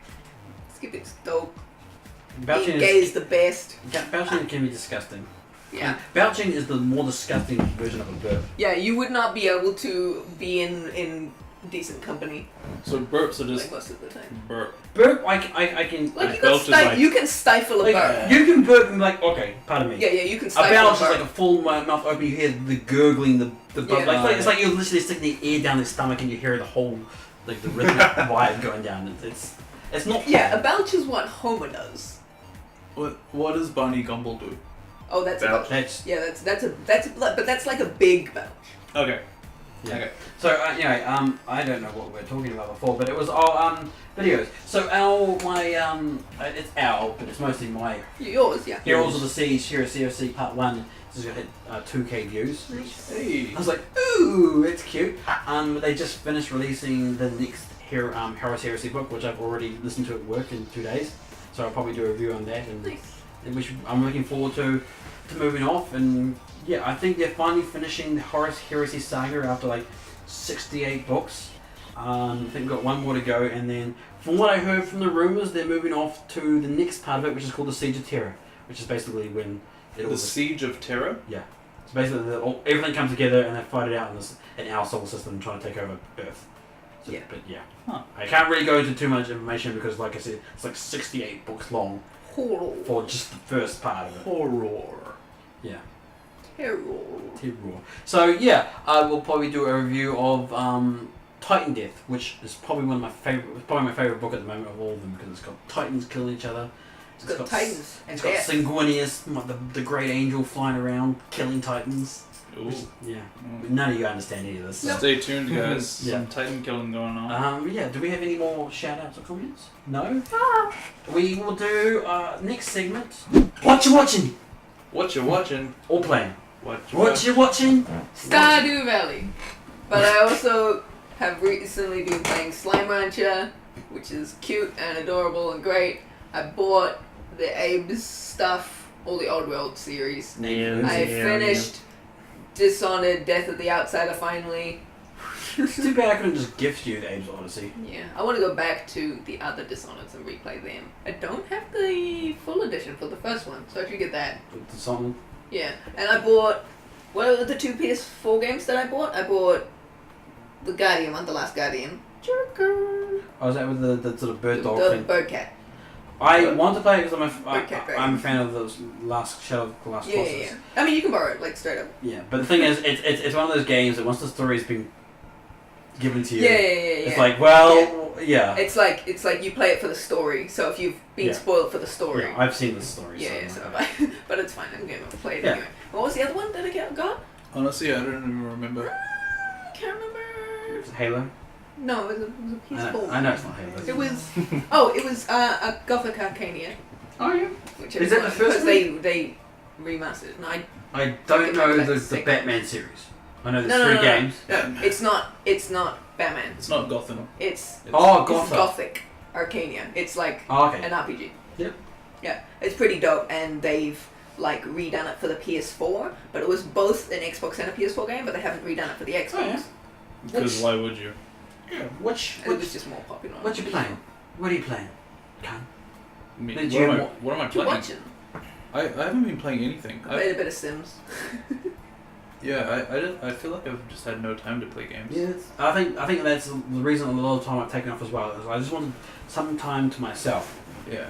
Skip is dope. Belching Being gay is is the best. belching can be disgusting. Yeah. Belching is the more disgusting version of a burp. Yeah, you would not be able to be in decent company So burps are just like most of the time. burp. Burp, I can. Like belch is like- you can stifle a like, burp. you can burp and be like, okay, pardon me. Yeah, you can A stifle belch is burp. like a full mouth open. You hear the gurgling, the buzz. Yeah. Like it's like you're literally sticking the air down the stomach and you hear the whole like the rhythmic vibe going down. It's not. Yeah, fun. a belch is what Homer does. What does Barney Gumble do? Oh, that's Belch. a belch. That's Yeah, but that's like a big belch. Okay. yeah. Okay. So anyway, I don't know what we were talking about before, but it was all videos. So it's our, but it's mostly my Yours, yeah. Heroes of the Seas Hero CFC Part 1. This has hit 2k views. Hey. I was like, ooh, it's cute. They just finished releasing the next Heroes Heresy book, which I've already listened to at work in 2 days. So I'll probably do a review on that, and Nice. I'm looking forward to moving off. And yeah, I think they're finally finishing the Horus Heresy saga after like 68 books. I think we've got one more to go, and then from what I heard from the rumors, they're moving off to the next part of it, which is called the Siege of Terra, which is basically when it all The Siege of Terra? so basically everything comes together and they fight it out in our solar system, trying to take over Earth. So, Yeah. But yeah, Huh. I can't really go into too much information because, like I said, it's like 68 books long Horror. for just the first part of it. Horror. Yeah. Terror. Terror. So yeah, I will probably do a review of Titan Death, which is probably one of my favorite. It's probably my favorite book at the moment of all of them because it's got Titans killing each other. It's got Titans and It's got death. Sanguinius, the great angel flying around killing Titans. Ooh. Yeah, Mm. none of you understand any of this. No. Stay tuned, guys. Yeah. Some Titan killing going on. Yeah, do we have any more shout outs or comments? No? We will do next segment. What you watching? What you watching? Or playing? What you watching? Stardew Valley. But I also have recently been playing Slime Rancher, which is cute and adorable and great. I bought the Abe's stuff, all the Oddworld series. I finished Dishonored, Death of the Outsider finally. It's too bad I couldn't just gift you the Abe's Odyssey. Yeah, I want to go back to the other Dishonors and replay them. I don't have the full edition for the first one, so I should get that. The song. Yeah, and I bought, what are the 2 PS4 games that I bought? I bought The Guardian one, The Last Guardian. Joker. Oh, is that with the sort of bird dog The thing? Bird Cat. I want to play it because Okay, great. I'm a fan of those Shadow of the Last Yeah, Colossus. yeah, yeah. I mean, you can borrow it, like, straight up. Yeah, but the thing is, it's one of those games that once the story's been given to you, Yeah. it's like, well, yeah. It's like you play it for the story. So if you've been Yeah. spoiled for the story, Yeah, I've seen the story. yeah. so, So, but it's fine. I'm gonna play it Yeah. anyway. What was the other one that I got? Honestly, I don't even remember. Can't remember. Halo. No, it was a PS4. I know it's not Halo. It was. Oh, it was a Gothic Arcania. Oh yeah. Which Is that the first because one? they remastered. No, I don't Second, know like the second. Batman series. I know there's No, 3 no. games. no, it's not Batman. It's not Gotham. It's Oh, it's Gotham. Gothic Arcania. It's like Oh, okay. an RPG. Yep. Yeah, it's pretty dope, and they've like redone it for the PS4, but it was both an Xbox and a PS4 game, but they haven't redone it for the Xbox. Oh, yeah. Because why would you? Yeah. Which It was just more popular. what you playing? What are you playing? Cunt. I mean, Did what, you am I, wa- what am I What you playing? watching? I haven't been playing anything. I played a bit of Sims. I feel like I've just had no time to play games. Yeah, I think that's the reason a lot of time I've taken off as well. Is I just wanted some time to myself. Yeah.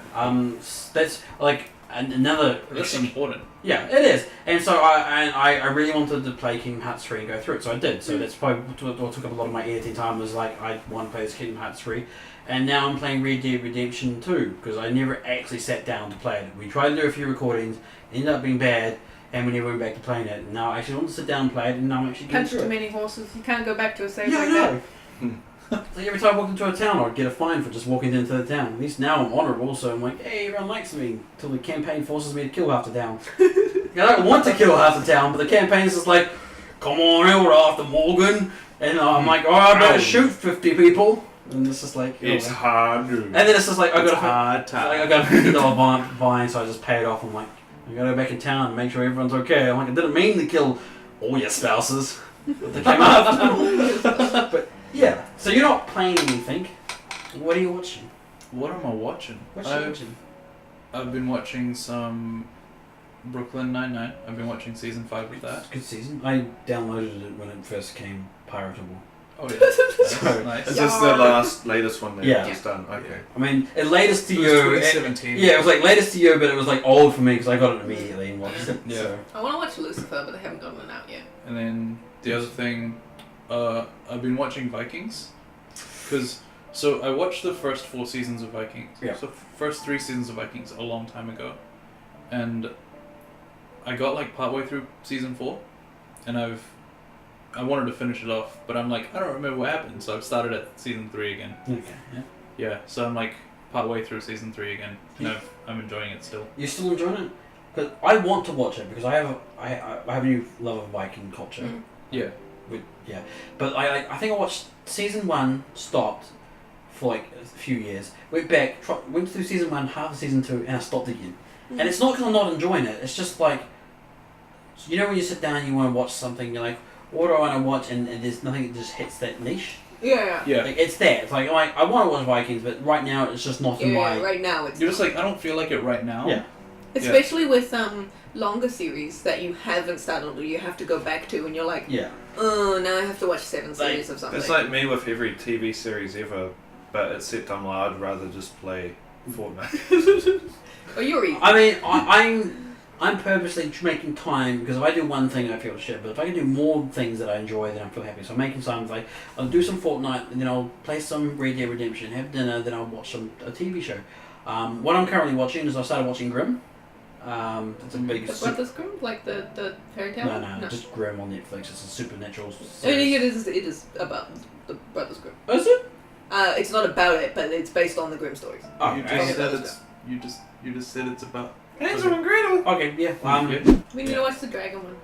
That's like another. That's important. Yeah, it is. And so I really wanted to play Kingdom Hearts 3 and go through it, so I did. So that's probably what took up a lot of my editing time, was like, I want to play this Kingdom Hearts 3. And now I'm playing Red Dead Redemption 2, because I never actually sat down to play it. We tried to do a few recordings, ended up being bad, and we never went back to playing it. And now I actually want to sit down and play it, and now I'm actually getting Punch through too it. many horses. You can't go back to a save Yeah, I like know. that. Like every time I walked into a town, I'd get a fine for just walking into the town. At least now I'm honourable, so I'm like, hey, everyone likes me. Until the campaign forces me to kill half the town. I don't want to kill half the town, but the campaign's just like, come on, we're after Morgan. And I'm like, oh, I better shoot 50 people. And it's just like, It's oh. hard. And then it's just like, I It's got hard a time. $50 fine, so I just pay it off. I'm like, I gotta go back in town and make sure everyone's okay. I'm like, I didn't mean to kill all your spouses. But they came after. But yeah, so you're not playing anything. What are you watching? What am I watching? What are you watching? I've been watching some Brooklyn Nine-Nine. I've been watching season 5 of that. Good season. I downloaded it when it first came piratable. Oh yeah, So- nice. Is this the latest one that Yeah. you've just done? Okay. I mean, it latest to It was you. 2017. Yeah, it was like latest to you, but it was like old for me because I got it immediately and watched it. Yeah. So. I want to watch Lucifer, but they haven't gotten it out yet. And then the other thing, I've been watching Vikings, so I watched the first 4 seasons of Vikings. Yeah. So first 3 seasons of Vikings a long time ago, and I got like partway through season 4, and I wanted to finish it off, but I'm like, I don't remember what happened, so I've started at season 3 again. Okay. Yeah. Yeah, so I'm like partway through season 3 again, and I'm enjoying it still. You still enjoying it? Because I want to watch it because I have a new love of Viking culture. Mm. Yeah. Yeah, but I think I watched season 1, stopped for like a few years, went back, went through season 1, half of season 2, and I stopped again. And it's not because I'm not enjoying it. It's just like, you know, when you sit down and you want to watch something, you're like, what do I want to watch? And there's nothing that just hits that niche. Yeah. Yeah. Like, it's there. It's like I want to watch Vikings, but right now it's just not in my. Right now it's You're just like, I don't feel like it right now. Yeah. especially with longer series that you haven't started or you have to go back to, and you're like, Yeah. oh, now I have to watch 7 series of something. It's like me with every TV series ever, but except I'd rather just play Fortnite. Oh, you're easy. I mean, I'm purposely making time because if I do one thing I feel shit, but if I can do more things that I enjoy, then I feel happy. So I'm making time. Like I'll do some Fortnite, and then I'll play some Red Dead Redemption, have dinner, then I'll watch a TV show. What I'm currently watching is I started watching Grimm. It's a big. The Brothers Grimm, like the fairy tale. No, just Grimm on Netflix. It's a supernatural I series. mean, it is about the Brothers Grimm. Oh, is it? It's not about it, but it's based on the Grimm stories. Oh, You okay. just said it's. You just said it's about. Hansel and Gretel! Okay, yeah. We need to watch the dragon one.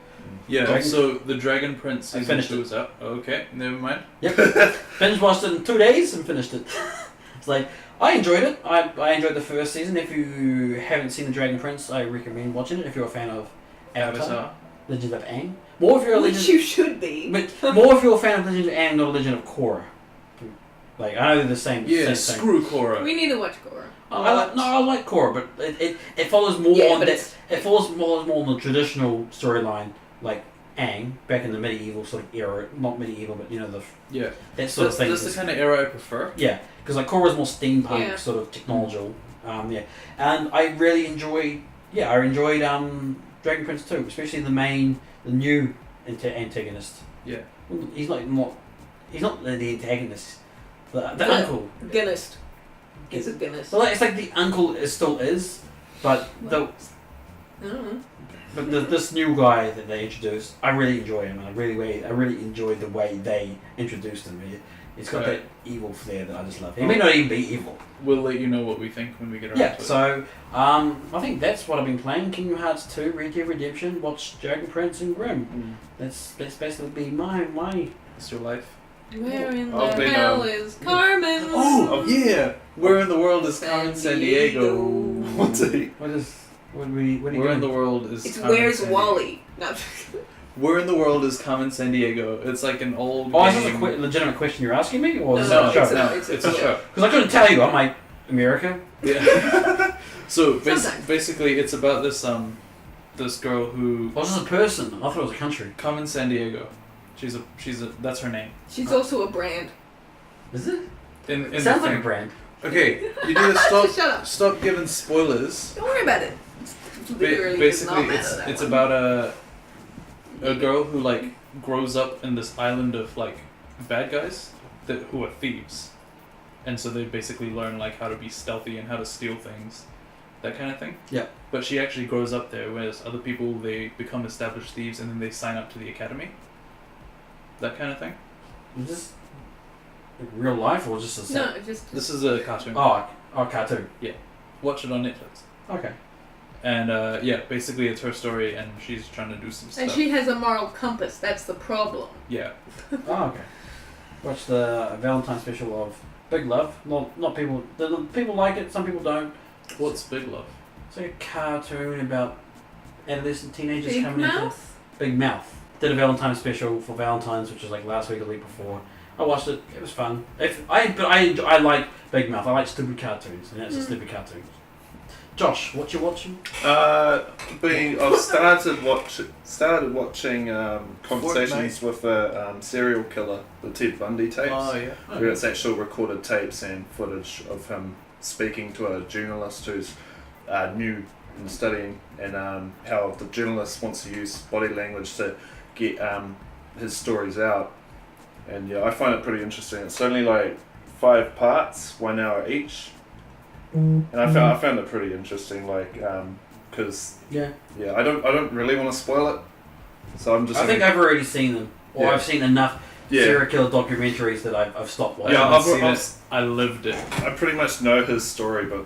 Yeah. Dragon- So the Dragon Prince I season finished 2 it. is out. Okay, never mind. Yep. Binge watched it in 2 days and finished it. It's like I enjoyed it. I enjoyed the first season. If you haven't seen the Dragon Prince, I recommend watching it. If you're a fan of Avatar, Legend of Aang. More if you're a Which legend. you should be. But more if you're a fan of Legend of Aang, not Legend of Korra. Like I know they're the same. Yeah, same thing. screw Korra. We need to watch Korra. I like Korra, but it follows more Yeah, on but that. it's- It follows more on the traditional storyline, like Aang back in the medieval sort of era. Not medieval, but you know Yeah. that sort of thing. That's the kind of era I prefer. Yeah, because like Korra's more steampunk Yeah. sort of technological. Yeah, and I really enjoyed. Yeah, I enjoyed Dragon Prince 2, especially the new antagonist. Yeah. He's not the antagonist. The The- uncle. Guinness. It's a Guinness. So like, it's like the uncle still is, but I don't know. this new guy that they introduced, I really enjoy him, and I really enjoyed the way they introduced him. It's got Right. that evil flair that I just love. He may not even be evil. We'll let you know what we think when we get around Yeah, to it. so I think that's what I've been playing. Kingdom Hearts 2, Red Dead Redemption, watch Dragon Prince and Grimm. That's basically be my It's your life. Where in I've the been, hell is Carmen? Oh, yeah! Where in the world is San Carmen San Diego? What's it? what are you Where in the doing? world is It's Carmen Where's San Diego? Wally? No. Where in the world is Carmen San Diego? It's like an old Oh, is this a game. legitimate question you're asking me, or is No, it a it's show? not. It's a It's a show. show. Because I couldn't tell you. I'm like America. Yeah. So Sometimes. basically, it's about this girl who Or is this a person? I thought it was a country. Carmen San Diego. She's a that's her name. She's also a brand. Is it? In the Sounds like thing. a brand. Okay, you need to stop Shut up. stop giving spoilers. Don't worry about it. It's literally does not Basically, matter, that it's one. about a girl who like grows up in this island of like bad guys who are thieves, and so they basically learn like how to be stealthy and how to steal things, that kind of thing. Yeah. But she actually grows up there, whereas other people, they become established thieves and then they sign up to the academy. That kind of thing. Is this real life or just a set? No, just This is a cartoon. Oh, cartoon. Watch it on Netflix. Okay. And yeah, basically it's her story and she's trying to do some stuff. and she has a moral compass. That's the problem. Yeah. Oh, okay. Watch the Valentine special of Big Love. Not people. People like it. Some people don't. What's Big Love? It's like a cartoon about adolescent teenagers Big coming into Mouth. Big Mouth. Did a Valentine special for Valentine's, which was like last week or the week before. I watched it. It was fun. I like Big Mouth. I like stupid cartoons, and that's a stupid cartoon. Josh, what you watching? I've started watching conversations with a serial killer, the Ted Bundy tapes. Oh yeah. Where it's actual recorded tapes and footage of him speaking to a journalist who's new in studying, and how the journalist wants to use body language to get his stories out. And yeah, I find it pretty interesting. It's only like 5 parts, 1 hour each. And I found it pretty interesting, like, because Yeah. I don't really want to spoil it, so I'm just. I think I've already seen them, or Yeah. I've seen enough Yeah. serial killer documentaries that I've stopped watching. Yeah, I haven't I've- seen it. I lived it. I pretty much know his story, but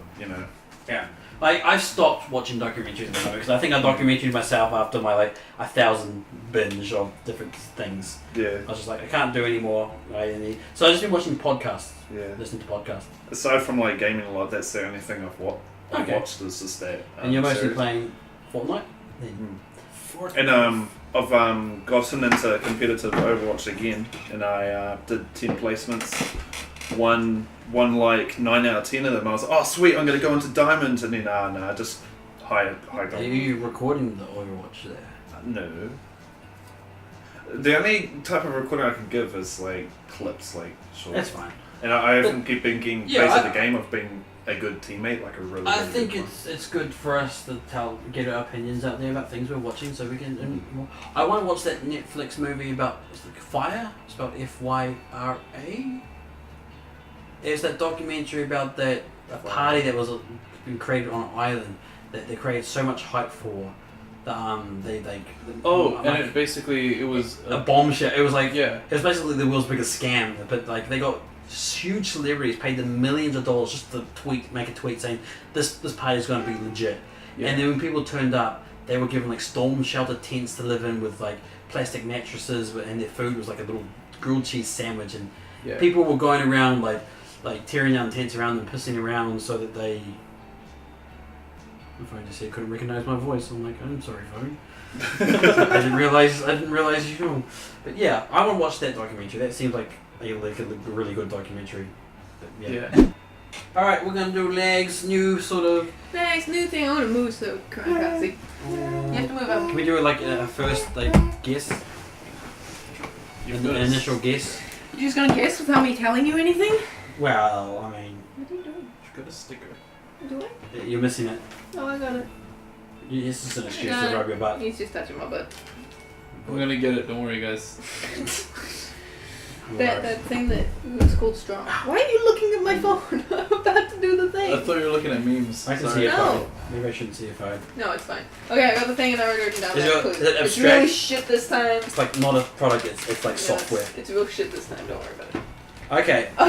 Yeah. Like, I've stopped watching documentaries at the moment because I think I documented myself after my 1,000 binge of different things. yeah, I was just like, I can't do any more. So I've just been watching podcasts, yeah. listening to podcasts. Aside from like gaming a lot, that's the only thing I've Okay. watched is just that. And you're mostly series. playing Fortnite? And I've gotten into competitive Overwatch again, and I did 10 placements. Won like 9 out of 10 of them. I was like, oh sweet, I'm gonna go into Diamond, and then just high Are gold. you recording the Overwatch there? No. The only type of recording I can give is like clips, like short. That's fine. And I haven't keep thinking Yeah, based on I- the game of being a good teammate, like a really. I really think good one. it's good for us to get our opinions out there about things we're watching, so we can. I want to watch that Netflix movie about fire. It's about FYRA. It's that documentary about a party that was been created on an island that they created so much hype for. That And it basically it was a bombshell. It was like yeah. it was basically the world's biggest scam. But they got huge celebrities paid them millions of dollars just to make a tweet saying this party is going to be legit. Yeah. And then when people turned up, they were given storm shelter tents to live in with plastic mattresses, and their food was like a little grilled cheese sandwich. And Yeah. people were going around like tearing down tents around them, pissing around so that they. My phone just said couldn't recognize my voice. I'm like, I'm sorry, phone. I didn't realize you know. But yeah, I want to watch that documentary. That seems like a really good documentary. But Yeah. All right, we're gonna do legs. New sort of. Nice new thing. I want to move so Katsy. You have to move up. Can we do a first guess? You An first. initial guess. You're just gonna guess without me telling you anything? Well, I mean, What are you doing? Got a sticker. Do I? you're missing it. Oh, I got it. This is an excuse No. to rub your butt. He's just touching my butt. I'm gonna get it. Don't worry, guys. That thing that was called strong. Why are you looking at my phone? I'm about to do the I thing. thought you were looking at memes. I can Sorry. see a No. phone. Maybe I shouldn't see a phone. No, it's fine. Okay, I got the thing and I already written down Is that it- clue. is it It's abstract? really shit this time. It's not a product. It's like software. It's real shit this time. Don't worry about it. Okay. I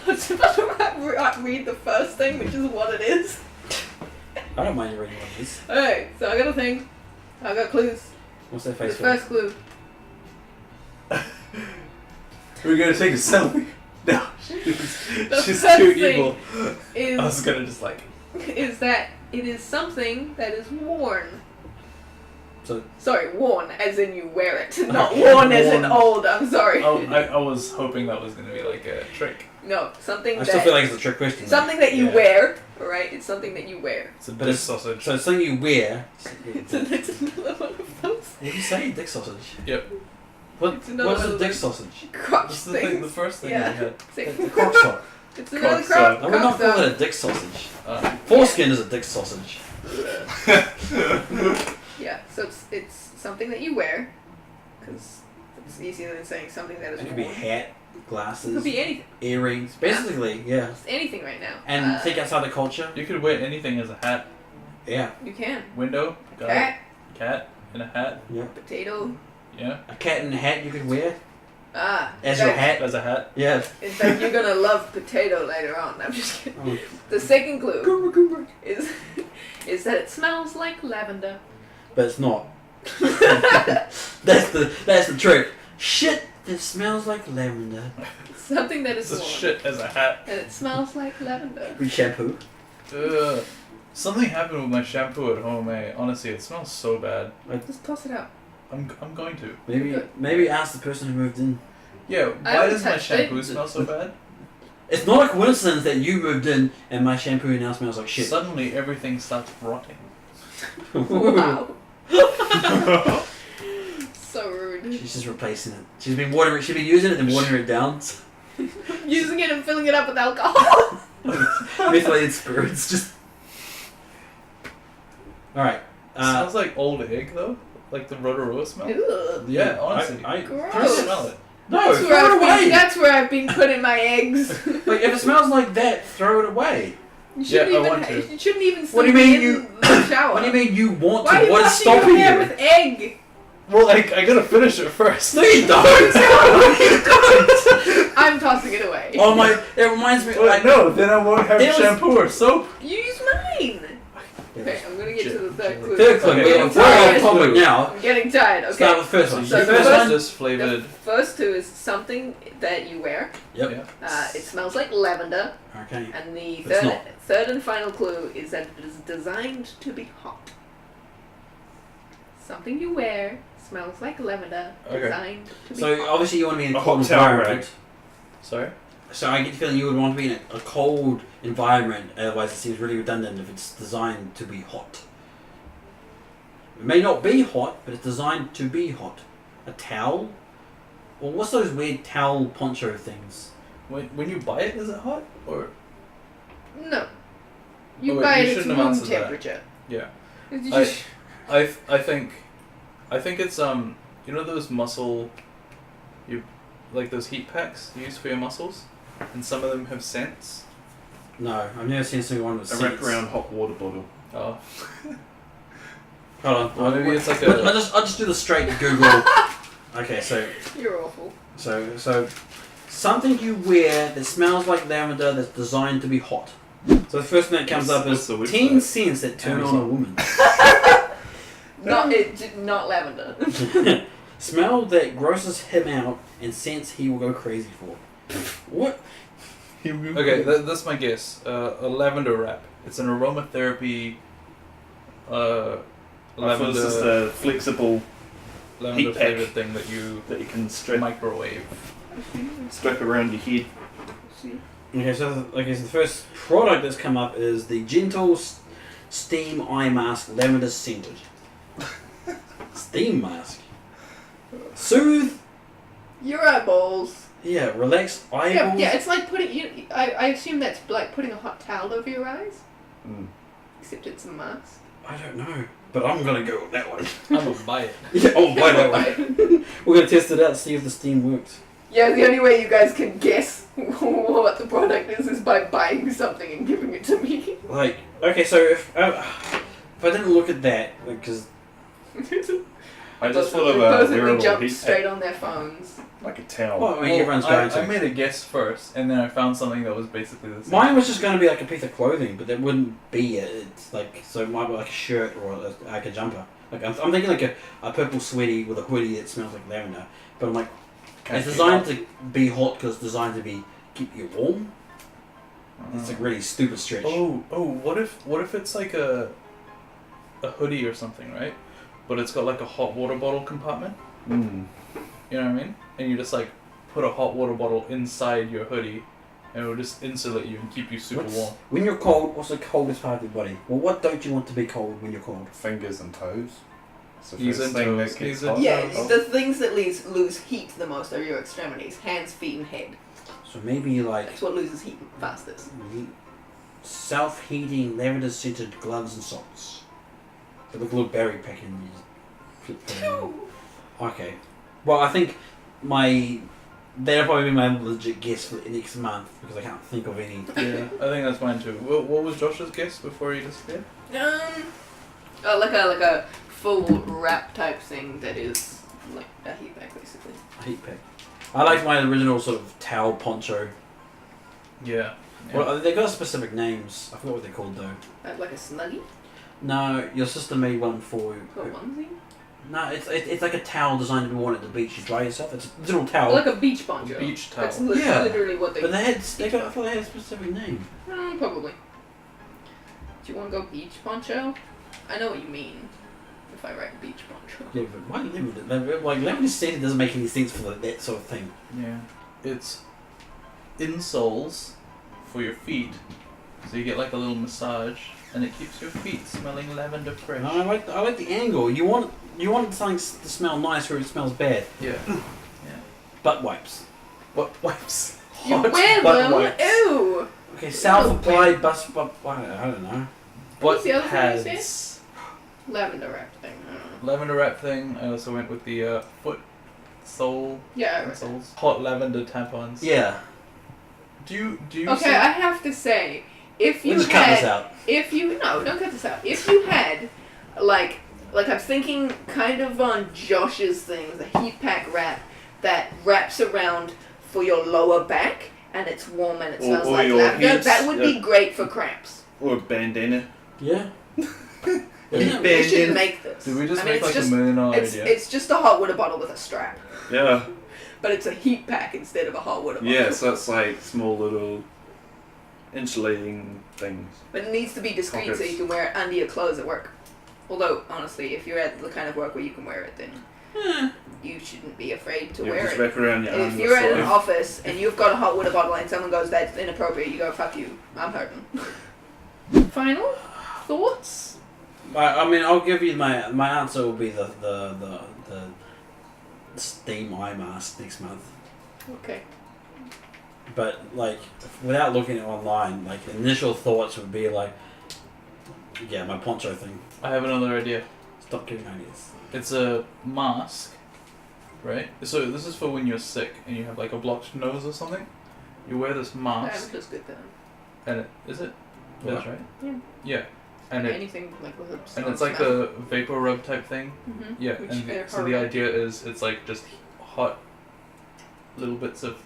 was about to read the first thing, which is what it is. I don't mind you reading what it is. Alright, so I got a thing. I got clues. What's that The face for? first clue. We're gonna take a selfie. No, The she's first too thing evil. I was Is gonna just that it is something that is worn. So Sorry, worn as in you wear it, not Okay, worn as in worn. old. I'm sorry. Oh, I was hoping that was gonna be like a trick. No, something I that still feel like it's a trick question. though. something that you Yeah. wear. All right, it's something that you wear. It's a But dick it's- sausage. So it's something you wear. It's another one of those What do you say? Dick sausage. Yep. It's another What's one a of dick those- sausage? crotch That's the thing. The things. first thing Yeah. I had. It's It's a crock sock. another Cock crop. sock. I would not call it a dick sausage. Foreskin is a dick sausage. Yeah, so it's something that you wear, because it's easier than saying something that is It could be worn. hat, It glasses, could be anything. earrings. Basically, yeah. It's anything right now. And think outside the culture. You could wear anything as a hat. Yeah. You can. Window. Got Cat, it. Cat in a hat. potato. Yeah. A cat in a hat you could wear Ah. as in your fact- hat. As a hat. Yeah. In fact, you're gonna love potato later on. I'm just kidding. Oh. The second clue is that it smells like lavender. But it's not. that's the trick. Shit that smells like lavender. Something that is It's a warm. shit as a hat. And it smells like lavender. We shampoo. Ugh. Something happened with my shampoo at home, eh? Honestly, it smells so bad. Just toss it out. I'm going to. Maybe ask the person who moved in. Yeah, I why haven't does my touched shampoo it. smell so bad? It's not a coincidence that you moved in and my shampoo now smells like shit. Suddenly everything starts rotting. Wow. So rude. She's just replacing it. She's been using it and watering it down. Using it and filling it up with alcohol. Methylated spirits. Just. All right. It smells like old egg though, like the Rotorua smell. Ugh. Yeah, honestly. I Gross. Can you smell it? no, That's throw where, it I've been, away. that's where I've been putting my eggs. Like if it smells like that, throw it away. You shouldn't Yeah, I even. want to. You shouldn't even. What do you still be mean in you- the shower? What do you mean you want Why are to? you What is washing your stopping hair you? with egg? Well, I gotta finish it first. No, you don't. No, you don't. I'm tossing it away. Oh my! It reminds me. Well, no, then I won't have It was- shampoo or soap. Use mine. Okay, I'm gonna get to the third clue. Third clue. Okay, We're well, on tired. topic now. I'm getting tired. Okay. Start with the first one. So the the first first- one. Just The flavored. first two is something that you wear. Yep. Yeah. It smells like lavender. Okay. And the It's not. third and final clue is that it is designed to be hot. Something you wear smells like lavender. Okay. Designed to be So hot. obviously you want to be in a A cold hot towel environment. rag. Sorry. So I get the feeling you would want to be in a cold environment. Otherwise, it seems really redundant if it's designed to be hot. It may not be hot, but it's designed to be hot. A towel? Or what's those weird towel poncho things? When you buy it, is it hot or? No. You Oh, wait, buy you it at shouldn't have room answered that. temperature. Yeah. You I- just- I think it's you know those muscle, like those heat packs you use for your muscles, and some of them have scents. No, I've never seen someone with A scents. wraparound hot water bottle. Oh. Hold on. Well, maybe it's like I'll a. just do the straight Google. Okay, You're awful. so something you wear that smells like lavender that's designed to be hot. So the first thing that comes up What's is the website? 10 scents that turn on a woman. Not lavender. Smell that grosses him out and scents he will go crazy for. What? Okay, that's my guess. A lavender wrap. It's an aromatherapy. I thought Lavender. this is the flexible Lavender heat pack. flavored thing that you that you can microwave. strap around your head. Okay, so the first product that's come up is the Gentle Steam Eye Mask Lavender Scented. Steam mask. Soothe. Your eyeballs. Yeah, relax eyeballs. Yeah, it's like putting. I assume that's like putting a hot towel over your eyes. Mm. Except it's a mask. I don't know, but I'm gonna go with that one. I'm gonna buy it. Yeah, oh, by that one. We're gonna test it out, see if the steam works. Yeah, the only way you guys can guess what the product is by buying something and giving it to me. Like, okay, so if I didn't look at that, because I just thought of a Supposedly wearable jumped heat straight pack, on their phones. like a towel. well, I mean, everyone's going to. I made a guess first, and then I found something that was basically the same. Mine was just going to be like a piece of clothing, but that wouldn't be it. It's like, so it might be like a shirt or like a jumper. Like I'm thinking like a purple sweaty with a hoodie that smells like lavender. But I'm like, Can't it's keep designed up. to be hot because it's designed to be keep you warm. It's a really stupid stretch. Oh, what if it's like a hoodie or something, right? But it's got like a hot water bottle compartment. Mm. You know what I mean? And you just like put a hot water bottle inside your hoodie, and it will just insulate you and keep you super warm. When you're cold, what's the coldest part of your body? Well, what don't you want to be cold when you're cold? Fingers and toes. It's the Knees first and thing toes, that knees gets and hot. Yeah, Oh. the things that lose heat the most are your extremities, hands, feet, and head. So maybe like That's what loses heat fastest. self-heating lavender scented gloves and socks. They look a little berry packing. You just flip them. Okay. Well, I think my that'll probably be my legit guess for the next month because I can't think of any. Yeah, I think that's mine too. What was Josh's guess before he disappeared? Like a full wrap type thing that is like a heat pack basically. A heat pack. I like my original sort of towel poncho. Yeah. Well, they got specific names. I forgot what they're called though. Like a snuggie? No, your sister made one for. A onesie? No, it's like a towel designed to be worn at the beach to dry yourself. It's a little towel. Like a beach poncho. Beach towel. That's Yeah. literally what they. But I thought they had a specific name. Probably. Do you want to go beach poncho? I know what you mean. If I write beach poncho. Yeah, but why limited? Like limited said it doesn't make any sense for that sort of thing. Yeah. It's insoles for your feet, so you get like a little massage, and it keeps your feet smelling lavender fresh. No, I like the angle. You want something to smell nice where it smells bad. Yeah. Butt wipes. What wipes? You Hot wear butt them? wipes. Ew! Okay, self-applied I don't know. What's the other pads. thing you said? Lavender wrap thing. I don't know. Lavender wrap thing. I also went with the foot sole Yeah, I read that. insoles. Hot lavender tampons. Yeah. Do you Okay, see- I have to say, if you We'll just cut this had, out. don't cut this out. If you had, like I'm thinking kind of on Josh's thing, the heat pack wrap that wraps around for your lower back and it's warm and it smells Or like your lavender, heads, that would be great for cramps. Or a bandana. Yeah. We should make this. Did we just I mean, make it's like just, a $1 million it's, idea? it's just a hot water bottle with a strap, Yeah. but it's a heat pack instead of a hot water bottle. Yeah, so it's like small little insulating things. But it needs to be discreet so Pockets. you can wear it under your clothes at work. Although, honestly, if you're at the kind of work where you can wear it, then you shouldn't be afraid to You wear just it. wrap it around your arm. If you're at an sort of. office and you've got a hot water bottle and someone goes, that's inappropriate, you go, fuck you, I'm hurting. Final thoughts? I mean, I'll give you my answer will be the steam eye mask next month. Okay. But like, without looking at it online, like initial thoughts would be like, yeah, my poncho thing. I have another idea. Stop giving ideas. It's a mask, right? So this is for when you're sick and you have like a blocked nose or something. You wear this That mask, feels good then. and is it? What? That's right. Yeah. Yeah, and Anything like with a it's like a vapor rub type thing. Mm-hmm. Yeah, Which and they're so the horrible. idea is it's like just hot little bits of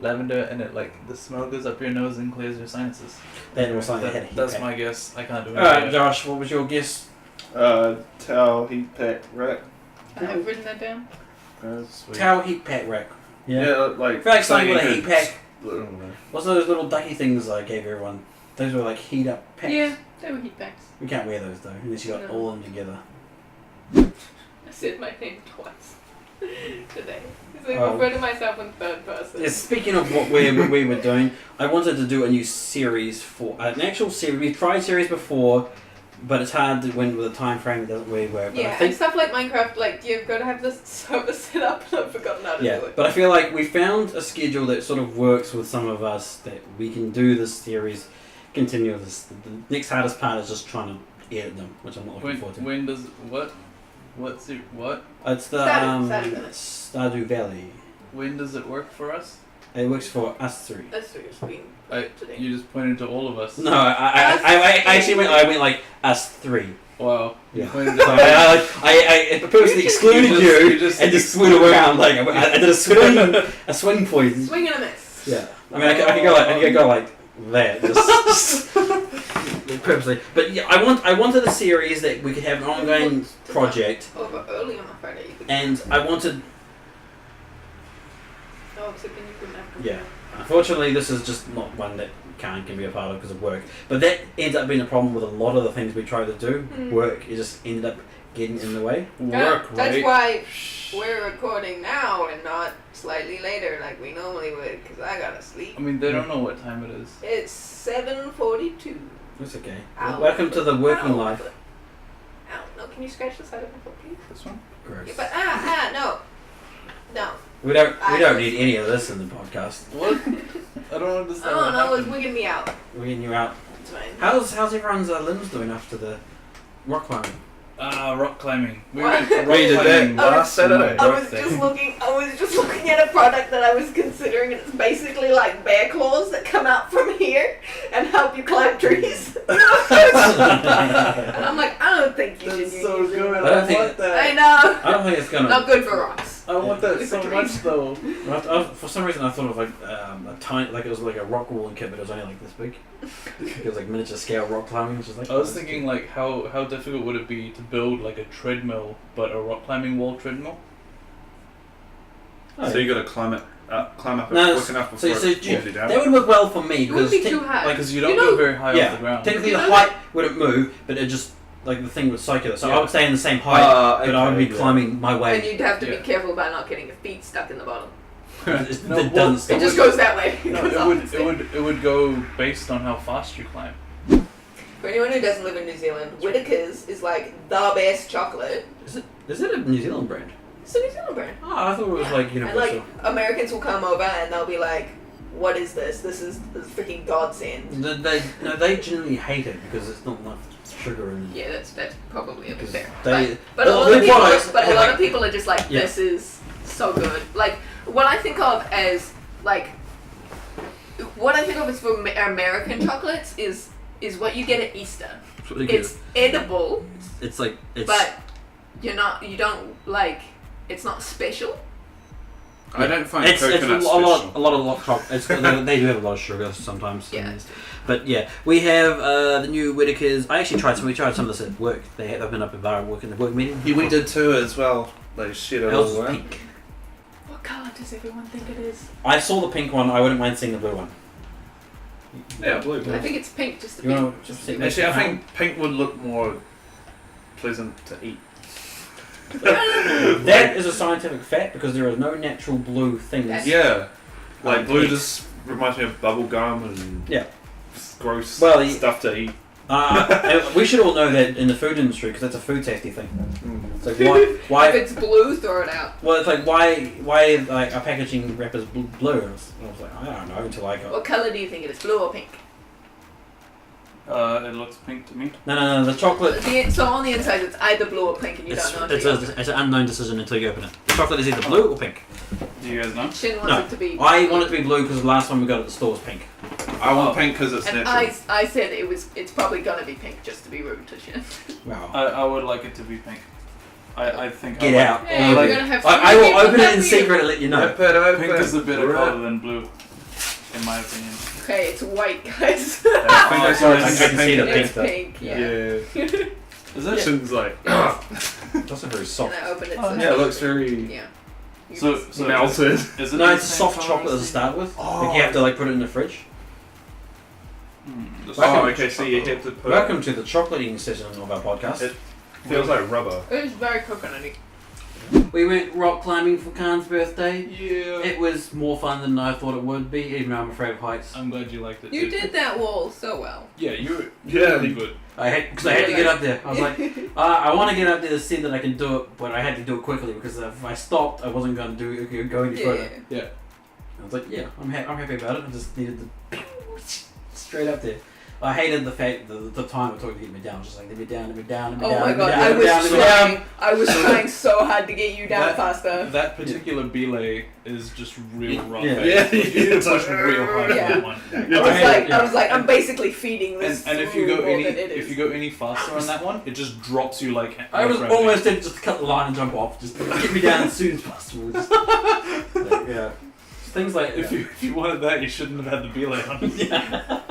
lavender, and it like the smell goes up your nose and clears your sinuses. Then was something that had a heat That's pack. my guess. I can't do it. Alright, Josh, what was your guess? Towel, heat pack, rack. I have written that down. Sweet. Towel heat pack rack. Yeah, Yeah. like. I feel like something you with a could- heat pack. I don't know. What's those little ducky things I gave everyone? Those were like heat up packs. Yeah, they were heat packs. We can't wear those though, unless you got No. all of them together. I said my name twice today. So I Oh. refer to myself in third person. Yeah, speaking of what we were doing, I wanted to do a new series for an actual series. We've tried series before, but it's hard to win with a time frame. It doesn't really work. But Yeah, I and think, stuff like Minecraft, like you've got to have this server set up, and I've forgotten how to yeah, do it. but I feel like we found a schedule that sort of works with some of us that we can do this series, continue this. The next hardest part is just trying to edit them, which I'm not looking forward to. When does what? What's it? What? It's the Stardew Valley. When does it work for us? It works for us three. That's what you're speaking today. You just pointed to all of us. No, I actually went. I went like us three. Wow. You Yeah. pointed So to I purposely excluded you and just went around like I did a swing point. Swing and a miss. Yeah, I mean I could go like that just purposely. But yeah, I wanted a series that we could have an ongoing project, Oh, but early on a Friday you could. and I wanted. Oh, except then you couldn't have. Yeah, unfortunately this is just not one that can be a part of because of work. But that ends up being a problem with a lot of the things we try to do. Work, it just ended up getting in the way. work, That's right? why we're recording now and not slightly later like we normally would, because I gotta sleep. I mean, they don't know what time it is. It's 7:42. It's okay. Ow. Welcome to the working Ow. life. Ow, no, can you scratch the side of my foot, please? This one? Gross. Yeah, but no. We don't need any of this in the podcast. What? I don't understand. Oh what no, it's happened. wigging me out. We're getting you out. It's fine. How's everyone's limbs doing after the rock climbing? Rock climbing. We What? went rock We did climbing that last Saturday. I was birthday. just looking at a product that I was considering, and it's basically like bear claws that come out from here and help you climb trees. And I'm like, I don't think you should That's use so it. good. I don't think- want that. I know. I don't think it's gonna. Not good for rocks. I want that Good so for much trees. though. For some reason, I thought of like a tiny, like it was like a rock walling kit, but it was only like this big. It was like miniature scale rock climbing, which is like. I was thinking like how difficult would it be to build like a treadmill but a rock climbing wall treadmill? Oh, So you got to climb up No, it quick enough before so it pulls you down. that would work well for me It wouldn't because be too high. Because you don't You know- go very high yeah, off the ground. technically You the know height wouldn't move, but it just like the thing was circular, so Yeah. I would stay in the same height, but I would be okay, yeah. climbing my way. And you'd have to Yeah. be careful about not getting your feet stuck in the bottom. It No, doesn't well, stop. It just goes that way. No, goes it off would instead. it would go based on how fast you climb. For anyone who doesn't live in New Zealand, Whittaker's is like the best chocolate. Is it a New Zealand brand? It's a New Zealand brand. Oh, I thought it was like And universal. like Americans will come over and they'll be like, "What is this? This is freaking godsend." They generally hate it because it's not enough sugar in it. Yeah, that's probably a bit Because fair. they- But a well, lot of with people, what I- but a lot like- of people are just like, Yeah. "This is so good." Like what I think of as like, what I think of as for American chocolates is what you get at Easter. It's really good. It's edible, It's like it's. but you don't like. It's not special. I don't find it's coconut a special. lot of chocolate. They do have a lot of sugar sometimes. Yeah. But yeah, we have the new Whittaker's. I actually tried some. We tried some of this at work. They've been up at our work in the work meeting. Yeah, we did too as well. They shared it Ours all was around. pink. What colour does everyone think it is? I saw the pink one. I wouldn't mind seeing the blue one. Yeah, blue. I think it's pink, just to You be. want to just see? Actually, I think pink would look more pleasant to eat. that is a scientific fact because there are no natural blue things. That's- Yeah, like blue Pink. just reminds me of bubble gum and Yeah. gross Well, stuff to eat. We should all know that in the food industry because that's a food safety thing. Mm. It's like why? If it's blue, throw it out. Well, it's like why like are packaging wrappers blue? And I was like, I don't know until I got. What colour do you think it is? Blue or pink? It looks pink to me. No, the chocolate. So on the inside, it's either blue or pink, and you don't know. It's an unknown decision until you open it. The chocolate is either blue or pink. Do you guys know? Shin wants No, it to be. I want it to be blue because the last one we got at the store was pink. I want pink because it's And natural. I said it's probably gonna be pink, just to be rude to Shin. Wow. I would like it to be pink. I think Get I like out. Hey, Like, we're gonna have. I will people open it in happy. secret and let you know. Pink is a better color than blue, in my opinion. Okay, it's white, guys. I think I saw I can see the it's pink though. pink. Yeah. Is it? Shouldn't like. That's a very soft. And I open it. Oh, so Yeah, it looks very Yeah. You So just- melted. Is it No, the it's same soft color chocolate as to start with. Oh. Like you have to like put it in the fridge. Oh, okay. So you have to put. Welcome to the chocolate eating session of our podcast. It feels like rubber. It was very coconutty. We went rock climbing for Khan's birthday. Yeah. It was more fun than I thought it would be, even though I'm afraid of heights. I'm glad you liked it. You dude. did that wall so well. Yeah, you're Yeah. really good. I had to get up there. I was like, I want to get up there to see that I can do it, but I had to do it quickly because if I stopped, I wasn't going to go any further. Yeah. I was like, yeah, I'm happy about it. I just needed to straight up there. I hated the fact the time it took to get me down. I was just like, let me down, let me down, let me Oh down. my let me god, down, I let me down, was let me down. trying. I was trying so hard to get you down That- faster. That particular belay is just real rough. Yeah. Yeah, You need to it's push like- real hard on Yeah. that one. I was like, I'm basically feeding And, this. and if you through go more any than it is. faster on that one, it just drops you like. I was gravity. almost tempted just to cut the line and jump off. Just get me down as soon as possible. Just, like, yeah. Things like If you wanted that, you shouldn't have had the belay on. yeah.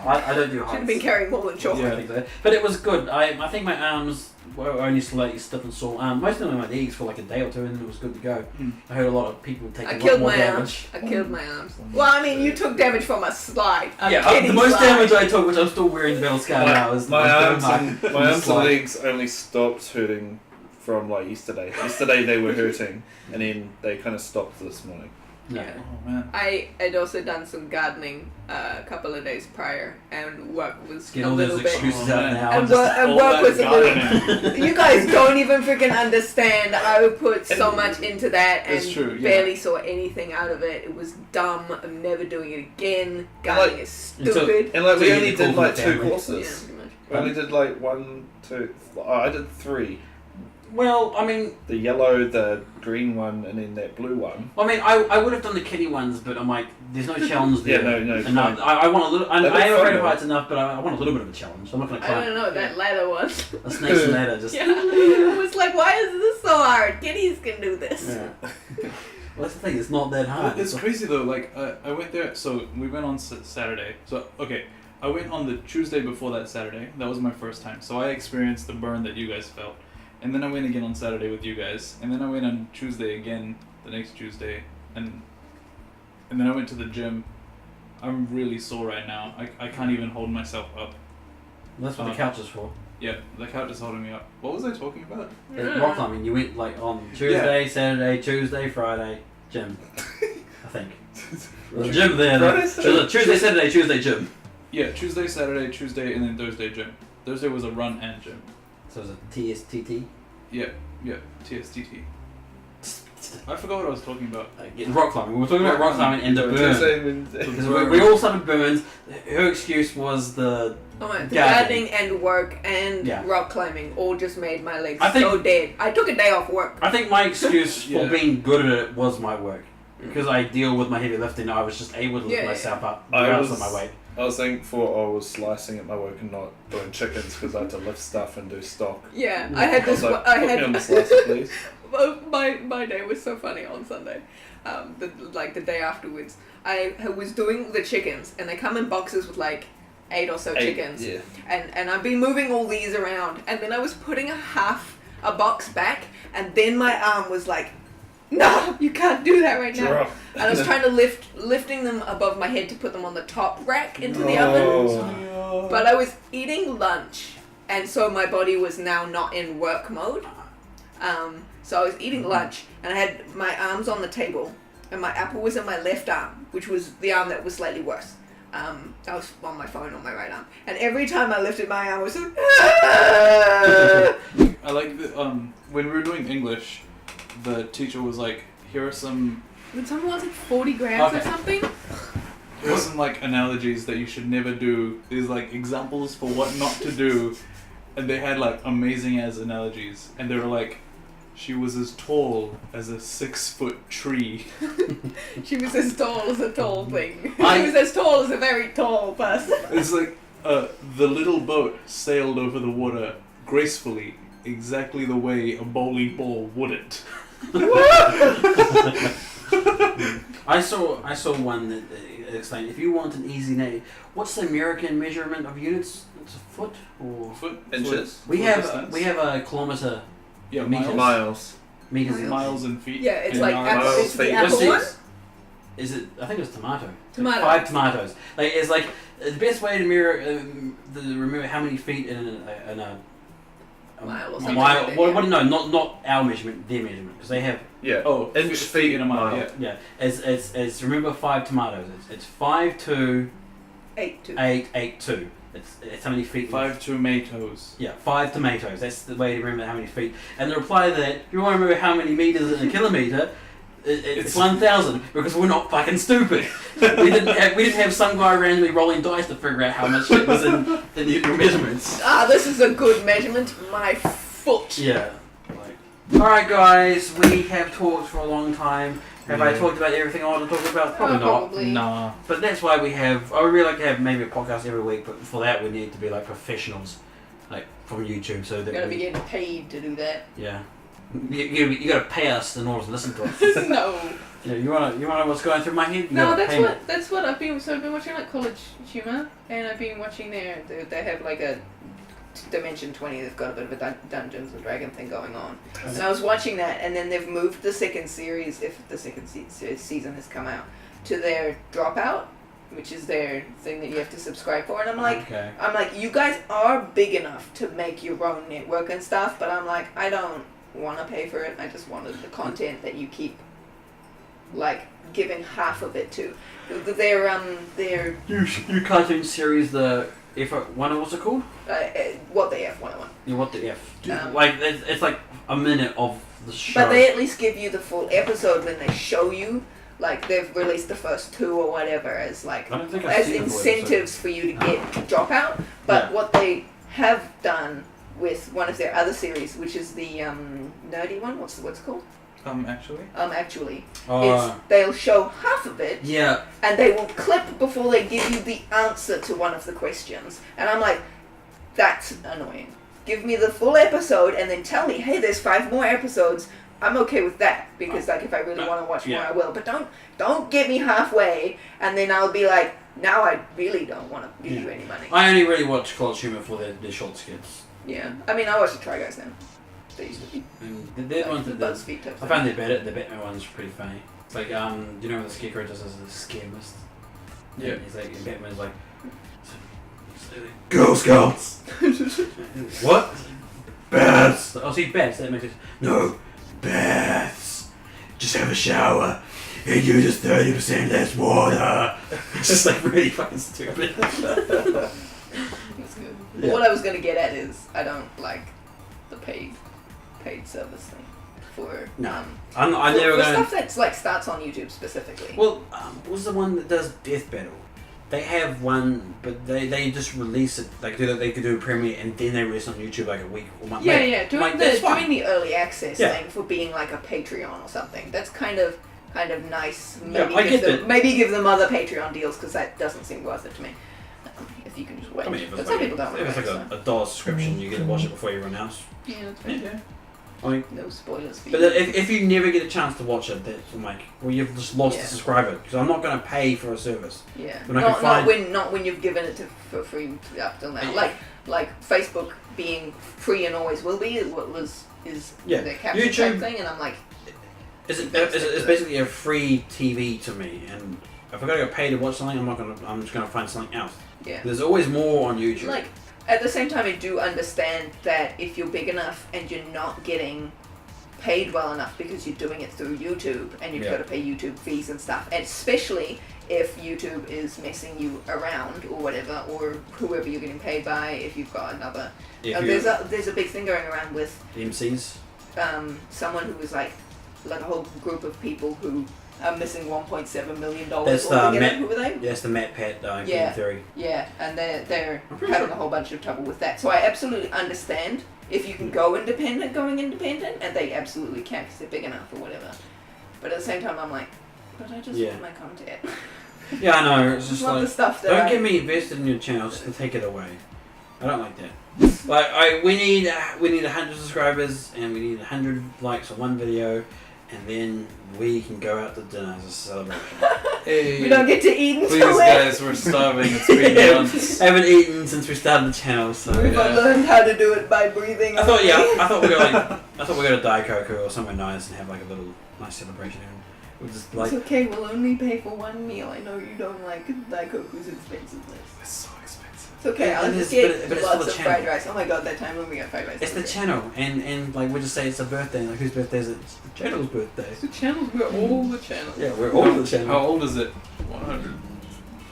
I don't do Should heights. have been carrying more than I chocolate. think so. But it was good. I think my arms were only slightly stiff and sore. Most of them were my legs for like a day or two, and then it was good to go. Mm. I heard a lot of people taking I a lot killed more my damage. arms. I killed my arms. Well, I mean, you took damage from a slide. A Yeah, kiddie the most slide. damage I took, which I'm still wearing the battle scar now, is My arms and from my the arms and slide. legs only stopped hurting from like yesterday. Yesterday they were hurting, and then they kind of stopped this morning. No. Yeah. Oh man. I had also done some gardening a couple of days prior, and work was Get a all little those bit. excuses Oh, out man. now. And Just- work, and all work that was a little. gardening. You guys don't even freaking understand. I put so much into that and It's true, yeah. barely saw anything out of it. It was dumb. I'm never doing it again. Gardening is Until- stupid. And like So we you only get the did call like from the two family. Yeah, courses. pretty much. I only did like 1, 2. I did 3. Well, I mean, The yellow, the green one, and then that blue one. I would have done the kitty ones, but I'm like, there's no challenge there. Yeah, no. Enough. I want a little. I They am look afraid fun, of heights enough, but I want a little bit of a challenge. I'm not going to I climb don't know, that ladder one. a snake's ladder. Just Yeah. I was like, why is this so hard? Kitties can do this. yeah. Well, that's the thing. It's not that hard. It's crazy though. Like I went there. So we went on Saturday. So okay, I went on the Tuesday before that Saturday. That was my first time. So I experienced the burn that you guys felt. And then I went again on Saturday with you guys. And then I went on Tuesday again, the next Tuesday. And then I went to the gym. I'm really sore right now. I can't even hold myself up. That's what the couch is for. Yeah, the couch is holding me up. What was I talking about? Rock climbing. You went like on Tuesday, Saturday, Tuesday, Friday, gym. I think. There's a gym there. There's a Tuesday, Saturday, Tuesday gym. Yeah, Tuesday, Saturday, Tuesday, and then Thursday gym. Thursday was a run and gym. So it's a TSTT. Yeah, TSTT. I forgot what I was talking about. Rock climbing. We were talking about rock climbing and the burn. Tuesday, Because we all started burns. Her excuse was the Gardening and work and Yeah. rock climbing all just made my legs I think- so dead. I took a day off work. I think my excuse Yeah. for being good at it was my work. Because I deal with my heavy lifting, I was just able to lift Yeah. myself up I regardless was- of my weight. I was thankful I was slicing at my work and not doing chickens because I had to lift stuff and do stock. Yeah, I had I was this. like, I put had me on the slicer, please. Well, my day was so funny on Sunday. The day afterwards, I was doing the chickens, and they come in boxes with like 8 or so chickens. Yeah. And I've been moving all these around, and then I was putting a box back, and then my arm was like, no, you can't do that right now. Drop. And I was trying to lifting them above my head to put them on the top rack into the Oh. oven. But I was eating lunch, and so my body was now not in work mode. So I was eating lunch, and I had my arms on the table, and my apple was in my left arm, which was the arm that was slightly worse. I was on my phone on my right arm, and every time I lifted my arm, I was like, I like the, when we were doing English, the teacher was like, here are some when someone was like 40 grams or Okay. something. here are some like analogies that you should never do. These like examples for what not to do, and they had like amazing as analogies, and they were like, she was as tall as a 6-foot tree. She was as tall as a tall thing. She I- was as tall as a very tall person. It's like the little boat sailed over the water gracefully, exactly the way a bowling ball wouldn't. I saw one that explained if you want an easy name, what's the American measurement of units? It's a foot or Foot Inches? we foot have distance? we have a kilometer. Yeah, meters. miles, Meters. miles and feet. Yeah, it's and like yards. apple, Miles, it's the feet. apple What's one. this? Is it? I think it was tomato. Tomato. 5 tomatoes. Like it's like the best way to mirror remember how many feet in a Mile or a something mile. like that, What? No, not our measurement. Their measurement because they have. Yeah. Oh, Inch, feet, in a mile. mile. Yeah. Yeah, it's remember 5 tomatoes. It's 5 2 8 2. 8 8 2. It's how many feet. 5 tomatoes. Yeah, 5 tomatoes. That's the way to remember how many feet. And the reply to that, if you want to remember how many meters in a kilometer, it's 1,000 because we're not fucking stupid. we didn't have some guy randomly rolling dice to figure out how much shit was in your measurements. Ah, this is a good measurement. My foot. Yeah. Alright guys, we have talked for a long time. Have I Yeah. talked about everything I want to talk about? Probably not. Probably. Nah. But that's why we have. I would really like to have maybe a podcast every week, but for that we need to be like professionals, like from YouTube, so that You're gonna we, be getting paid to do that. yeah, you got to pay us in order to listen to us. No. Yeah, you wanna know what's going through my head? You No, gotta that's pay me. that's what I've been. So I've been watching like College Humor, and I've been watching they have like a Dimension 20. They've got a bit of a Dungeons and Dragon thing going on, and I was watching that, and then they've moved the second series, if the second season has come out, to their Dropout, which is their thing that you have to subscribe for, and I'm like. Okay. I'm like, you guys are big enough to make your own network and stuff, but I'm like, I don't want to pay for it. I just wanted the content that you keep, like, giving half of it to. Their Your cartoon series, the F1, what's it called? what the F101. Yeah, what the F? Um, Like it's like a minute of the show. But they at least give you the full episode when they show you. Like they've released the first 2 or whatever as like I don't think I've as seen the full incentives for you to get Dropout. But Yeah. what they have done with one of their other series, which is the nerdy one. What's it called? Actually. Actually, Oh, they'll show half of it, yeah. and they will clip before they give you the answer to one of the questions. And I'm like, that's annoying. Give me the full episode and then tell me, hey, there's 5 more episodes. I'm okay with that because like if I really want to watch more, I will. But don't get me halfway and then I'll be like, now I really don't want to give you any money. I only really watch College Humor for their short skits. Yeah, I mean I watch the Try Guys now. They used to be. And the ones the that BuzzFeed type I found the Batman one's pretty funny. It's like, do you know when the Scarecrow just has a scare mist? Yeah. And he's like, and Batman's like, Girl Scouts! What? Baths! Oh, see, baths, that makes sense. No, baths! Just have a shower and use just 30% less water. It's just like really fucking stupid. It's good. Yeah. What I was gonna get at is I don't like the paid service thing for No. I'm for never gonna. stuff that's like starts on YouTube specifically. Well, what's the one that does Death Battle? They have one, but they just release it. Like they could do a premiere and then they release it on YouTube like a week or month. Yeah, doing that's the early access Yeah. thing for being like a Patreon or something. That's kind of nice. Yeah, Maybe I get that. maybe give them other Patreon deals because that doesn't seem worth it to me. If you can just wait, I mean, if but it's some like, people don't. if it's like so. a dollar subscription, you get to watch it before everyone else. Yeah, that's fair. Yeah. I mean, No spoilers for but you. if you never get a chance to watch it, that's I'm like, well, you've just lost Yeah. a subscriber because I'm not going to pay for a service. Yeah, When I can find- not when you've given it for free up till now. Yeah. Like Facebook being free and always will be is Yeah. their caption type YouTube- thing, and I'm like, It's basically a free TV to me, and if I got to get paid to watch something, I'm just going to find something else. yeah. There's always more on YouTube. Like at the same time, I do understand that if you're big enough and you're not getting paid well enough because you're doing it through YouTube and you've Yeah. got to pay YouTube fees and stuff, and especially if YouTube is messing you around or whatever, or whoever you're getting paid by, if you've got another. if There's a big thing going around with MCs. someone who was like a whole group of people who are missing $1.7 million That's the altogether. Matt- Who were they? Yes, the Matt Pat Yeah. Game Theory. Yeah, and they're I'm pretty having sure- a whole bunch of trouble with that. So I absolutely understand if you can go independent, going independent, and they absolutely can because they're big enough or whatever. But at the same time, I'm like, but I just Yeah. want my content. Yeah, I know. It's I just love like, the stuff that don't I... get me invested in your channel just to take it away. I don't like that. Like, we need 100 subscribers and we need 100 likes on one video, and then we can go out to dinner as a celebration. Hey, We don't get to eat until please, then. guys, we're starving. It's been Yeah, months. I haven't eaten since we started the channel, so. We've Yeah. learned how to do it by breathing. I thought, only. I thought we go to Daikoku or somewhere nice and have like a little nice celebration. And we'll just like. It's okay, we'll only pay for one meal. I know you don't like Daikoku's expensiveness. It's so expensive. It's okay, I'll It just is, get but it's for lots the of channel. fried rice. Oh my god, that time when we got fried rice. It's the was channel, and like we just say it's a birthday. Like whose birthday is it? It's the channel's birthday. The channels, we're all the channels. Yeah, we're all the channel. How old is it? 100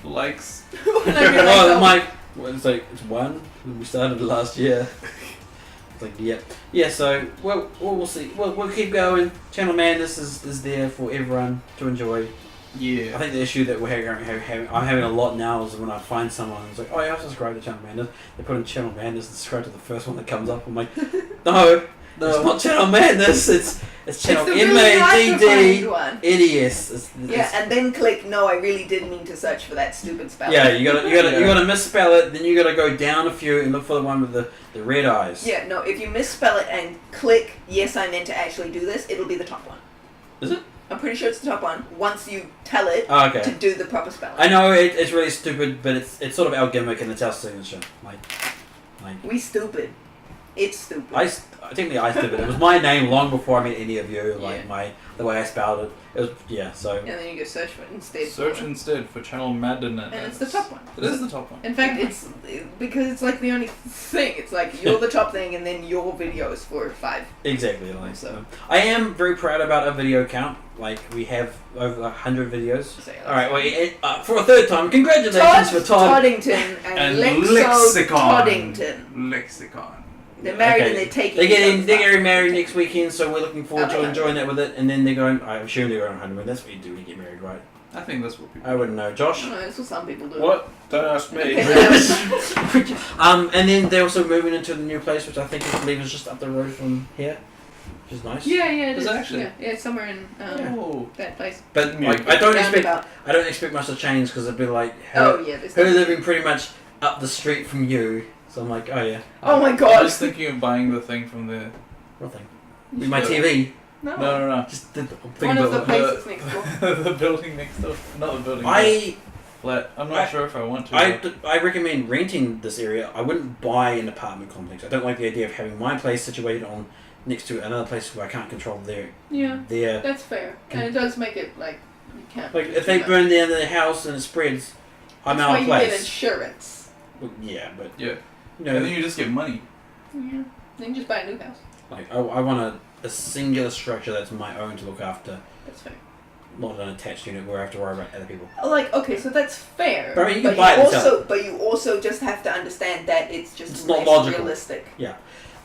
likes. great. Well, Mike, it's like it's one. We started last year. It's like yeah. So we'll see. We'll keep going. Channel Maddnes is there for everyone to enjoy. Yeah. I think the issue that I'm having a lot now is when I find someone who's like, oh yeah, I've subscribed to Channel Maddnes. They put in Channel Maddnes and subscribe to the first one that comes up. I'm like, no, it's not Channel Maddnes. It's Channel the really hard to MADD. find one. NES. Yeah, and then click no. I really did mean to search for that stupid spelling. Yeah, you Yeah. gotta misspell it. Then you gotta go down a few and look for the one with the red eyes. Yeah, no. If you misspell it and click yes, I meant to actually do this, it'll be the top one. Is it? I'm pretty sure it's the top one. Once you tell it Oh, okay. to do the proper spelling. I know it's really stupid, but it's sort of our gimmick and it's our signature. Like We stupid. It's stupid. technically I stupid. It was my name long before I met any of you. Like Yeah. the way I spelled it. It was So And then you go search for it instead. Search instead for channel Maddnes. and it's the top one. It is the top one. In fact, it's because it's like the only thing. It's like you're the top thing, and then your videos for 5. exactly. Like So. I am very proud about our video count. Like we have over 100 videos. So, yeah, All right. Well, for a third time, congratulations for Todd. Toddington and And Lexo Lexicon. Toddington. Lexicon. They're married Okay. and they're taking. They're each getting other's married stuff. next weekend, so we're looking forward Oh, to yeah. enjoying that with it. And then they're going. I assume they're going on honeymoon. That's what you do when you get married, right? I think that's what people. I wouldn't know. Josh? I don't know, that's what some people do. What? Don't ask me. Okay. And then they're also moving into the new place, which I think I believe is just up the road from here, which is nice. Yeah, it Is is. it actually? Yeah, it's somewhere in Oh. that place. But like, I don't Roundabout. expect much to change because it'd be like Oh yeah, there's her no- living pretty much up the street from you. So I'm like, oh yeah, Oh my I god. was thinking of buying the thing from the. nothing. With my TV, No. No. just the One thing of the about places next door. The building next door. Not the building. I Flat. I'm not sure if I want to. I recommend renting this area. I wouldn't buy an apartment complex. I don't like the idea of having my place situated on next to another place where I can't control their Yeah, their that's fair. And it does make it like you can't. like do if too they much. burn down their house and it spreads, I'm That's out why of you get place. insurance. Well, yeah, but Yeah. you And know, then you just get money. Yeah. Then you just buy a new house. like I want a singular structure that's my own to look after, That's fair. not an attached unit where I have to worry about other people. Like, okay, so that's fair. But I mean, you can buy it yourself. but you also just have to understand that it's just It's not less logical. realistic.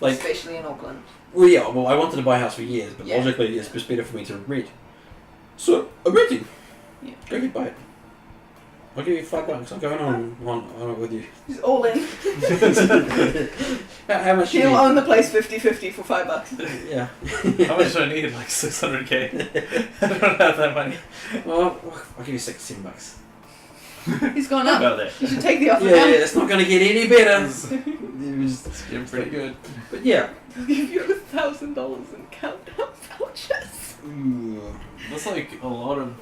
Like, Especially in Auckland. well, yeah, well, I wanted to buy a house for years, but Yeah. logically, it's just better for me to rent. So I'm renting. Yeah. Go ahead, buy it. I'll give you $5. I'm going on it with you. He's all in. How much do you He'll need? own the place 50-50 for $5. Yeah. How much do I need? Like 600k. I don't have that money. Well, I'll give you $6-7. He's gone How up. about that? You should take the offer Yeah, down. it's not going to get any better. It's getting pretty good. But yeah. He'll give you $1,000 in countdown vouchers. Ooh. That's like a lot of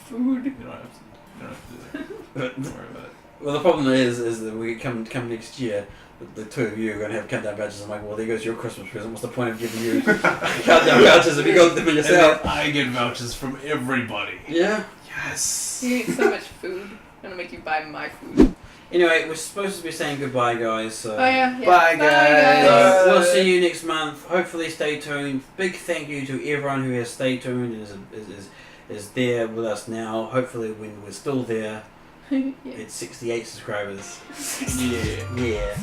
Food. You don't have to do that. Don't worry about it. Well, the problem is that we come next year. The two of you are going to have countdown vouchers. I'm like, well, there goes your Christmas present. What's the point of giving you countdown vouchers if you got them And yourself? then I get vouchers from everybody. Yeah. Yes. You eat so much food. I'm gonna make you buy my food. Anyway, we're supposed to be saying goodbye, guys. So. Oh yeah. Bye, guys. So we'll see you next month. Hopefully, stay tuned. Big thank you to everyone who has stayed tuned and is there with us now. Hopefully, when we're still there, yeah. it's 68 subscribers. Yeah. Yeah.